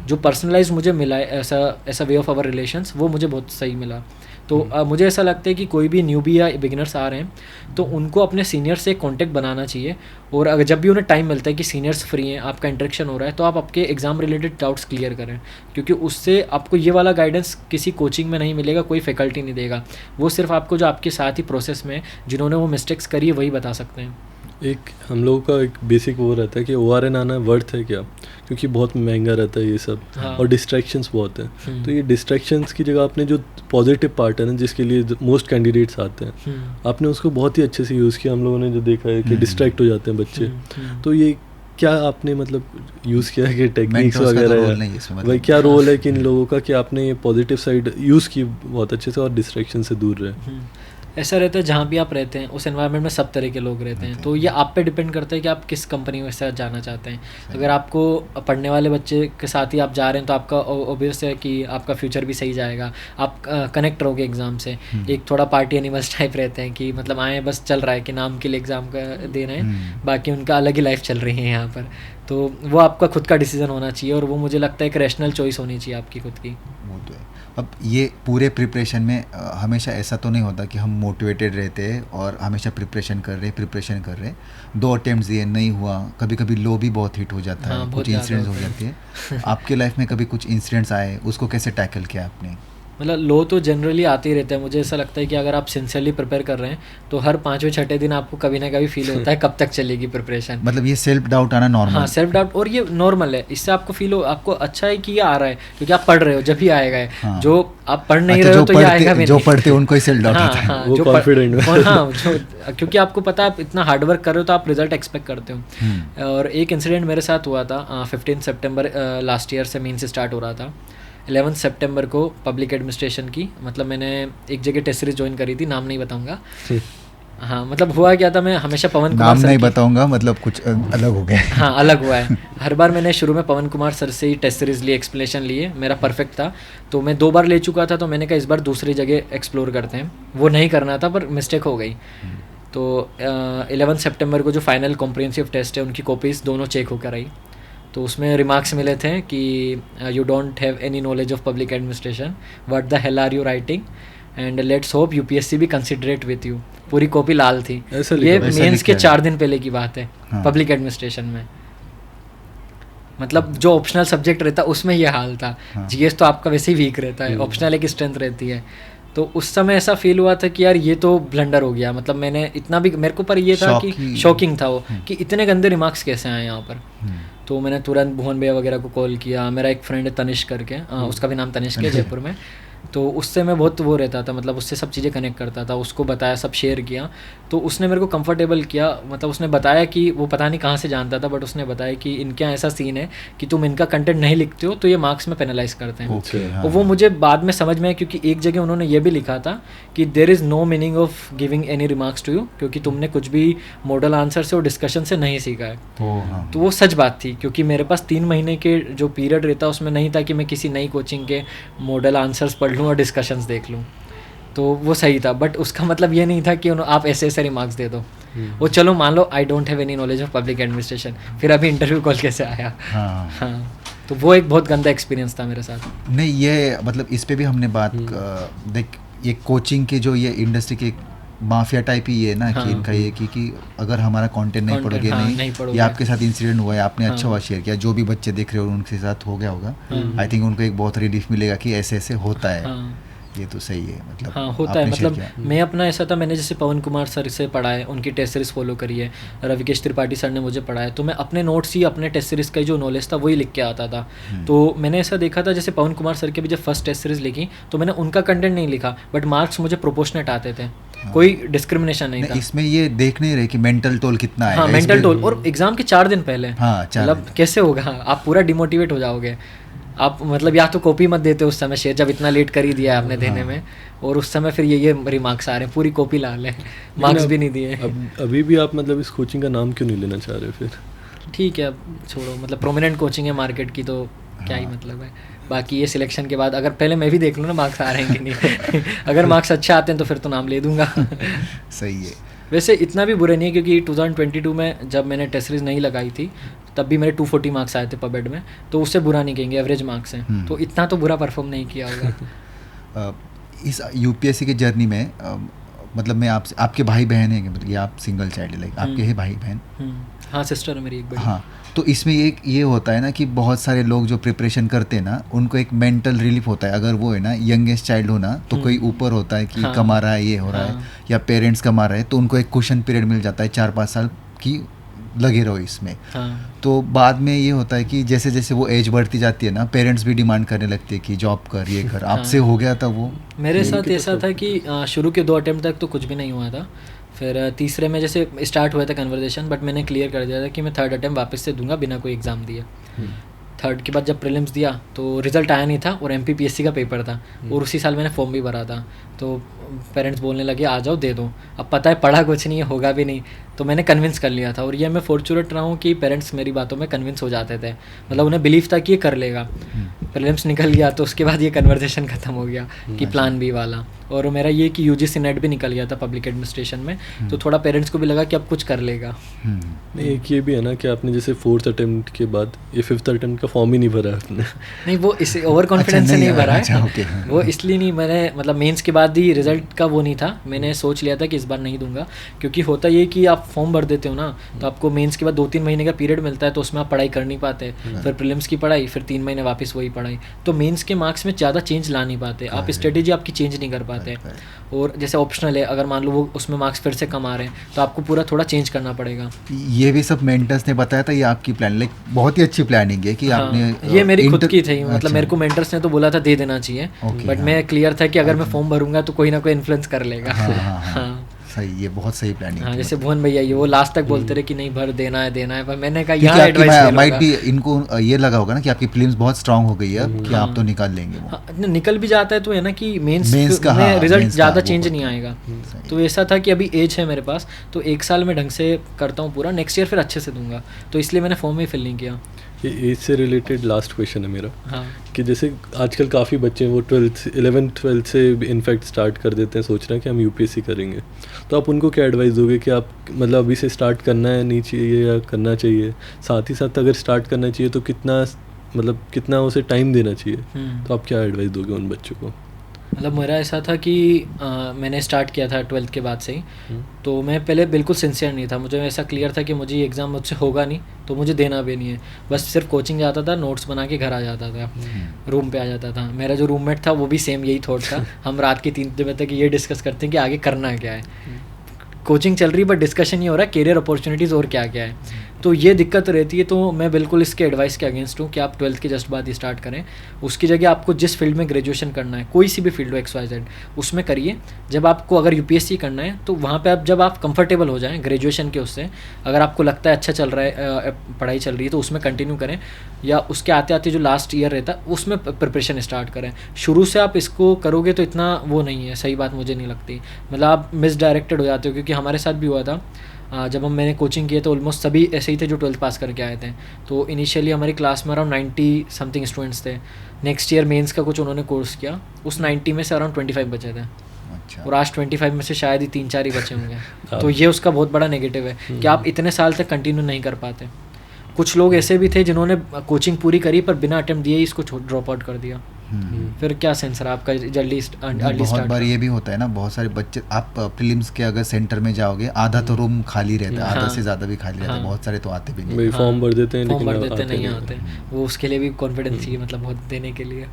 जो पर्सनलाइज मुझे मिला है ऐसा वे ऑफ आवर रिलेशंस, वो मुझे बहुत सही मिला। तो मुझे ऐसा लगता है कि कोई भी न्यूबी या बिगिनर्स आ रहे हैं तो उनको अपने सीनियर से कॉन्टेक्ट बनाना चाहिए। और अगर जब भी उन्हें टाइम मिलता है कि सीनियर्स फ्री हैं, आपका इंटरेक्शन हो रहा है, तो आप आपके एग्ज़ाम रिलेटेड डाउट्स क्लियर करें, क्योंकि उससे आपको ये वाला गाइडेंस किसी कोचिंग में नहीं मिलेगा, कोई फैकल्टी नहीं देगा। वो सिर्फ आपको जो आपके साथ ही प्रोसेस में जिन्होंने वो मिस्टेक्स करी है वही बता सकते हैं। एक हम लोगों का एक बेसिक वो रहता है कि ORN आना वर्थ है क्या, क्योंकि बहुत महंगा रहता है ये सब। हाँ। और डिस्ट्रैक्शंस बहुत हैं। तो ये डिस्ट्रैक्शंस की जगह आपने जो पॉजिटिव पार्ट है ना, जिसके लिए मोस्ट कैंडिडेट्स आते हैं, आपने उसको बहुत ही अच्छे से यूज़ किया। हम लोगों ने जो देखा है कि डिस्ट्रैक्ट हो जाते हैं बच्चे। तो ये क्या आपने मतलब यूज़ किया है कि टेक्निक्स वगैरह, भाई क्या रोल है कि इन लोगों का कि आपने ये पॉजिटिव साइड यूज़ की बहुत अच्छे से और डिस्ट्रैक्शन से दूर रहे? ऐसा रहता है जहाँ भी आप रहते हैं उस एनवायरनमेंट में सब तरह के लोग रहते हैं। तो ये आप पे डिपेंड करता है कि आप किस कंपनी में साथ जाना चाहते हैं। अगर आपको पढ़ने वाले बच्चे के साथ ही आप जा रहे हैं तो आपका ऑब्वियस है कि आपका फ्यूचर भी सही जाएगा, आप कनेक्ट रहोगे एग्ज़ाम से। एक थोड़ा पार्टी एनिमल्स टाइप रहते हैं कि मतलब आए बस चल रहा है कि नाम के लिए एग्ज़ाम का दे रहे हैं, बाकी उनका अलग ही लाइफ चल रही है यहाँ पर। तो वो आपका खुद का डिसीजन होना चाहिए, और वो मुझे लगता है एक रैशनल चॉइस होनी चाहिए आपकी खुद की। वो तो है। अब ये पूरे प्रिपरेशन में हमेशा ऐसा तो नहीं होता कि हम मोटिवेटेड रहते हैं और हमेशा प्रिपरेशन कर रहे 2 अटेम्प्ट्स दिए नहीं हुआ, कभी कभी लो भी बहुत हिट हो जाता है, कुछ इंसिडेंट्स हो जाते हैं। आपके लाइफ में कभी कुछ इंसिडेंट्स आए, उसको कैसे टैकल किया आपने? मतलब लो तो जनरली आते ही रहते हैं। मुझे ऐसा लगता है कि अगर आप सिंसियरली प्रिपेयर कर रहे हैं तो हर 5वें-6ठे दिन आपको कभी ना कभी फील होता है कब तक चलेगी प्रिपरेशन। मतलब ये सेल्फ डाउट आना नॉर्मल? हाँ, सेल्फ डाउट, और ये नॉर्मल है। इससे आपको फील हो, आपको अच्छा है कि ये आ रहा है, क्योंकि आप पढ़ रहे हो, जब भी आएगा है। हाँ। जो आप पढ़ नहीं रहे हो तो ये आएगा भी नहीं। जो पढ़ते हैं उनको ही सेल्फ डाउट आता है। हाँ, वो कॉन्फिडेंट हाँ, जो क्योंकि आपको पता है आप इतना हार्ड वर्क कर रहे हो तो आप रिजल्ट एक्सपेक्ट करते हो। और एक इंसिडेंट मेरे साथ हुआ था 15 सितंबर लास्ट ईयर से मेंस स्टार्ट हो रहा था। 11 सितंबर को पब्लिक एडमिनिस्ट्रेशन की, मतलब मैंने एक जगह टेस्ट सीरीज ज्वाइन करी थी, नाम नहीं बताऊंगा। हाँ, मतलब हुआ क्या था, मैं हमेशा पवन कुमार नाम नहीं बताऊंगा, मतलब कुछ अलग हो गया। हाँ, अलग हुआ है। हर बार मैंने शुरू में पवन कुमार सर से ही टेस्ट सीरीज ली, एक्सप्लेनेशन लिए, मेरा परफेक्ट था। तो मैं 2 बार ले चुका था, तो मैंने कहा इस बार दूसरी जगह एक्सप्लोर करते हैं। वो नहीं करना था पर मिस्टेक हो गई। तो 11 सितंबर को जो फाइनल कॉम्प्रिहेंसिव टेस्ट है उनकी कॉपीज़ दोनों चेक होकर आई। तो उसमें रिमार्क्स मिले थे कि you don't have any knowledge of public administration, what the hell are you writing, and let's hope UPSC भी कंसिडरेट विथ यू। पूरी कॉपी लाल थी। ये मेंस के 4 दिन पहले की बात है। हाँ। पब्लिक एडमिनिस्ट्रेशन में मतलब जो ऑप्शनल सब्जेक्ट रहता है उसमें ये हाल था। हाँ। जीएस तो आपका वैसे ही वीक रहता है, ऑप्शनल एक स्ट्रेंथ रहती है। तो उस समय ऐसा फील हुआ था कि यार ये तो ब्लंडर हो गया। मतलब मैंने इतना भी, मेरे को पर ये था कि शॉकिंग था वो कि इतने गंदे रिमार्क्स कैसे आए यहाँ पर। तो मैंने तुरंत भुवन भैया वगैरह को कॉल किया। मेरा एक फ्रेंड है तनिष्क करके, उसका भी नाम तनिष्क है, जयपुर में। तो उससे मैं बहुत वो रहता था, मतलब उससे सब चीज़ें कनेक्ट करता था, उसको बताया, सब शेयर किया। तो उसने मेरे को कंफर्टेबल किया। मतलब उसने बताया कि वो पता नहीं कहाँ से जानता था, बट उसने बताया कि इनके यहाँ ऐसा सीन है कि तुम इनका कंटेंट नहीं लिखते हो तो ये मार्क्स में पेनलाइज करते हैं। हाँ। और वो मुझे बाद में समझ में आया, क्योंकि एक जगह उन्होंने ये भी लिखा था कि there is no meaning of giving any remarks to you, क्योंकि तुमने कुछ भी मॉडल आंसर से और डिस्कशन से नहीं सीखा है। तो वो सच बात थी, क्योंकि मेरे पास 3 महीने के जो पीरियड रहता उसमें नहीं था कि मैं किसी नई कोचिंग के मॉडल आंसर्स पढ़ लूँ और डिस्कशंस देख लूँ। तो वो सही था, बट उसका मतलब ये नहीं था कि आप ऐसे रिमार्क्स दे दो। वो चलो मान लो I don't have any knowledge of public administration, फिर अभी इंटरव्यू कॉल कैसे आया। हाँ। तो तो वो एक बहुत गंदा एक्सपीरियंस था मेरे साथ। नहीं, ये मतलब इस पे भी हमने बात देख, ये कोचिंग के जो ये इंडस्ट्री के माफिया टाइप ही है ना, कि इनका ये कि अगर हमारा कंटेंट नहीं पढ़ोगे, नहीं, ये आपके साथ इंसिडेंट हुआ है, आपने अच्छा हुआ शेयर किया, जो भी बच्चे देख रहे हो उनके साथ हो गया होगा, आई थिंक उनको एक बहुत रिलीफ मिलेगा कि ऐसे ऐसे होता है। ये तो सही है, मतलब हाँ होता है। मतलब मैं अपना ऐसा था, मैंने जैसे पवन कुमार सर से पढ़ा है, उनकी टेस्ट सीरीज फॉलो करी है, रविकेश त्रिपाठी सर ने मुझे पढ़ा है, तो मैं अपने नोट्स ही अपने टेस्ट सीरीज का जो नॉलेज था वही लिख के आता था। तो मैंने ऐसा देखा था, जैसे पवन कुमार सर के भी जब फर्स्ट टेस्ट सीरीज लिखी तो मैंने उनका कंटेंट नहीं लिखा, बट मार्क्स मुझे प्रोपोर्शनेट आते थे, कोई डिस्क्रिमिनेशन नहीं था। इसमें ये देख नहीं रहे कि मेंटल टोल कितना है। हाँ, मेंटल टोल, और एग्जाम के 4 दिन पहले, मतलब कैसे होगा, आप पूरा डिमोटिवेट हो जाओगे। आप मतलब या तो कॉपी मत देते उस समय शेयर, जब इतना लेट कर ही दिया है आपने देने में, और उस समय फिर ये रिमार्क्स आ रहे हैं, पूरी कॉपी ला लें, मार्क्स भी नहीं दिए। अभी भी आप मतलब इस कोचिंग का नाम क्यों नहीं लेना चाह रहे फिर? ठीक है, अब छोड़ो, मतलब प्रोमिनेंट कोचिंग है मार्केट की, तो क्या ही मतलब है। बाकी ये सिलेक्शन के बाद अगर पहले मैं भी देख लूँ ना मार्क्स आ रहे हैं कि नहीं अगर मार्क्स अच्छे आते हैं तो फिर तो नाम ले दूंगा सही है। वैसे इतना भी बुरे नहीं है, क्योंकि 2022 में जब मैंने टेस्ट सीरीज नहीं लगाई थी तब भी मेरे 240 मार्क्स आए थे पबेड में, तो उससे बुरा नहीं कहेंगे, एवरेज मार्क्स हैं, तो इतना तो बुरा परफॉर्म नहीं किया होगा। इस यूपीएससी की जर्नी में मतलब मैं आपसे, आपके भाई बहन हैं, मतलब ये आप सिंगल चाइल्ड, लाइक आपके है भाई बहन? हाँ, सिस्टर है मेरी एक बड़ी। हाँ, तो इसमें एक ये होता है ना कि बहुत सारे लोग जो प्रिपरेशन करते हैं ना, उनको एक मेंटल रिलीफ होता है, अगर वो है ना यंगेस्ट चाइल्ड हो ना, तो कोई ऊपर होता है कि कमा रहा है, ये हो रहा है, या पेरेंट्स कमा रहे हैं, तो उनको एक क्वेश्चन पीरियड मिल जाता है 4-5 साल की, लगे रहो इसमें। तो बाद में ये होता है कि जैसे जैसे वो एज बढ़ती जाती है ना, पेरेंट्स भी डिमांड करने लगते हैं कि जॉब कर, ये कर। आपसे हो गया था वो? मेरे साथ ऐसा था कि शुरू के 2 अटेम्प्ट तक तो कुछ भी नहीं हुआ था, फिर तीसरे में जैसे स्टार्ट हुआ था कन्वर्सेशन, बट मैंने क्लियर कर दिया था कि मैं 3rd अटेम्प्ट वापस से दूंगा बिना कोई एग्ज़ाम दिए। 3rd के बाद जब प्रीलिम्स दिया तो रिजल्ट आया नहीं था, और MPPSC का पेपर था, और उसी साल मैंने फॉर्म भी भरा था, तो पेरेंट्स बोलने लगे आ जाओ दे दो। अब पता है पढ़ा कुछ नहीं है, होगा भी नहीं, तो मैंने कन्विंस कर लिया था, और ये मैं फॉर्चुनेट रहा हूँ कि पेरेंट्स मेरी बातों में कन्विंस हो जाते थे, मतलब उन्हें बिलीव था कि ये कर लेगा। प्रीलिम्स निकल गया तो उसके बाद ये कन्वर्सेशन ख़त्म हो गया कि प्लान बी वाला, और मेरा ये कि UGC नेट भी निकल गया था पब्लिक एडमिनिस्ट्रेशन में, तो थोड़ा पेरेंट्स को भी लगा कि अब कुछ कर लेगा। नहीं, एक ये भी है ना कि आपने जैसे 4th अटेम्प्ट के बाद ये 5th अटेम्प्ट का फॉर्म ही नहीं भरा आपने। नहीं, वो इस ओवर कॉन्फिडेंस से नहीं भरा है, वो इसलिए नहीं, मैंने मतलब मेंस के बाद ही रिजल्ट का वो नहीं था, मैंने सोच लिया था कि इस बार नहीं दूंगा, क्योंकि होता ये कि आप फॉर्म भर देते हो ना, तो आपको मेंस के बाद 2-3 महीने का पीरियड मिलता है, तो उसमें आप पढ़ाई कर नहीं पाते, फिर प्रीलिम्स की पढ़ाई, फिर 3 महीने वापस वही पढ़ाई, तो मेंस के मार्क्स में ज़्यादा चेंज ला नहीं पाते, आप स्ट्रेटेजी आपकी चेंज नहीं कर पाते। और जैसे ऑप्शनल है, अगर मान लो वो उसमें मार्क्स फिर से कम आ रहे हैं, तो आपको पूरा थोड़ा चेंज करना पड़ेगा। ये भी सब मेंटर्स ने बताया था, ये आपकी प्लान, लाइक बहुत ही अच्छी प्लानिंग है कि आपने ये मेरी खुद की थी, मतलब मेरे को मेंटर्स ने तो बोला था दे देना चाहिए, बट मैं क्लियर था कि अगर मैं फॉर्म भरूंगा तो कोई ना कोई इन्फ्लुएंस कर लेगा। हाँ, सही, ये बहुत सही प्लानिंग। हाँ, जैसे भुवन भैया ये वो लास्ट तक बोलते रहे कि नहीं भर देना है, पर मैंने कहा यहाँ एडवाइस माइट भी इनको ये लगा होगा ना कि आपकी फिल्म्स बहुत स्ट्रांग हो गई है, कि आप तो निकाल लेंगे वो। हाँ, निकल भी जाता है तो है ना कि मेंस में रिजल्ट ज़्यादा चेंज नहीं आएगा, तो ऐसा था कि अभी एज है मेरे पास, तो 1 साल में ढंग से करता हूँ पूरा, नेक्स्ट ईयर फिर अच्छे से दूंगा, तो इसलिए मैंने फॉर्म ही फिल नहीं किया। ये एज से रिलेटेड लास्ट क्वेश्चन है मेरा। हाँ, कि जैसे आजकल काफ़ी बच्चे वो 11th-12th से इनफैक्ट स्टार्ट कर देते हैं, सोच रहे हैं कि हम यूपीएससी करेंगे, तो आप उनको क्या एडवाइस दोगे कि आप मतलब अभी से स्टार्ट करना है नहीं चाहिए या करना चाहिए? साथ ही साथ अगर स्टार्ट करना चाहिए तो कितना उसे टाइम देना चाहिए, तो आप क्या एडवाइस दोगे उन बच्चों को? मतलब मेरा ऐसा था कि मैंने स्टार्ट किया था 12th के बाद से ही, तो मैं पहले बिल्कुल सिंसियर नहीं था, मुझे ऐसा क्लियर था कि मुझे ये एग्ज़ाम मुझसे होगा नहीं, तो मुझे देना भी नहीं है, बस सिर्फ कोचिंग जाता था, नोट्स बना के घर आ जाता था, रूम पे आ जाता था। मेरा जो रूममेट था वो भी सेम यही थॉट था, हम रात के 3 बजे तक ये डिस्कस करते हैं कि आगे करना क्या है, कोचिंग चल रही बट डिस्कशन नहीं हो रहा कैरियर अपॉर्चुनिटीज़ और क्या क्या है, तो ये दिक्कत रहती है। तो मैं बिल्कुल इसके एडवाइस के अगेंस्ट हूँ कि आप 12th के जस्ट बाद ही स्टार्ट करें, उसकी जगह आपको जिस फील्ड में ग्रेजुएशन करना है, कोई सी भी फील्ड हो XYZ, उसमें करिए। जब आपको अगर UPSC करना है तो वहाँ पे आप जब आप कंफर्टेबल हो जाएं ग्रेजुएशन के उससे, अगर आपको लगता है अच्छा चल रहा है, पढ़ाई चल रही है, तो उसमें कंटिन्यू करें, या उसके आते आते जो लास्ट ईयर रहता है उसमें प्रिपरेशन स्टार्ट करें। शुरू से आप इसको करोगे तो इतना वो नहीं है, सही बात मुझे नहीं लगती, मतलब आप मिसडायरेक्टेड हो जाते हो, क्योंकि हमारे साथ भी हुआ था जब मैंने कोचिंग किए तो ऑलमोस्ट सभी ऐसे ही थे जो 12th पास करके आए थे, तो इनिशियली हमारी क्लास में अराउंड 90 समथिंग स्टूडेंट्स थे, नेक्स्ट ईयर मेंस का कुछ उन्होंने कोर्स किया, उस 90 में से अराउंड 25 बचे थे। अच्छा। और आज 25 में से शायद ही 3-4 ही बचे होंगे, तो ये उसका बहुत बड़ा नेगेटिव है कि आप इतने साल तक कंटिन्यू नहीं कर पाते। कुछ लोग ऐसे भी थे जिन्होंने कोचिंग पूरी करी पर बिना अटेम्प्ट दिए ही इसको ड्रॉप आउट कर दिया। फिर क्या सेंस रहा आपका जल्दी अर्ली बहुत स्टार्ट? बार ये भी होता है ना, बहुत सारे बच्चे, आप प्रीलिम्स के अगर सेंटर में जाओगे आधा तो रूम खाली रहता है, आधा से ज़्यादा भी खाली रहता है, बहुत सारे तो आते भी नहीं। भाई फॉर्म भर देते हैं फॉर्म लेकिन भर देते आते नहीं आते, वो उसके लिए भी कॉन्फिडेंस चाहिए, मतलब बहुत देने के लिए।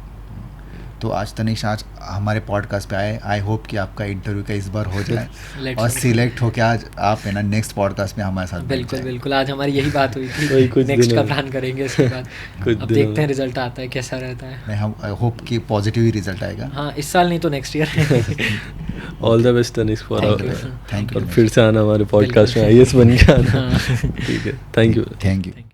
तो आज तनिष आज हमारे पॉडकास्ट पे आए, आई होप कि आपका इंटरव्यू का इस बार हो जाए और सिलेक्ट होके आज आप है ना नेक्स्ट पॉडकास्ट में हमारे साथ। बिल्कुल बिल्कुल, आज हमारी यही बात हुई वही थी, कुछ नेक्स्ट का दिनों प्लान करेंगे इसके बाद। कुछ अब दिनों देखते हैं रिजल्ट आता है कैसा रहता है। नहीं, हम होप कि पॉजिटिव ही रिजल्ट आएगा। हाँ, इस साल नहीं तो next year. All the best Tanishq for thank you. और फिर से आना हमारे पॉडकास्ट में, IAS बन के आना। ठीक है, थैंक यू। Thank you.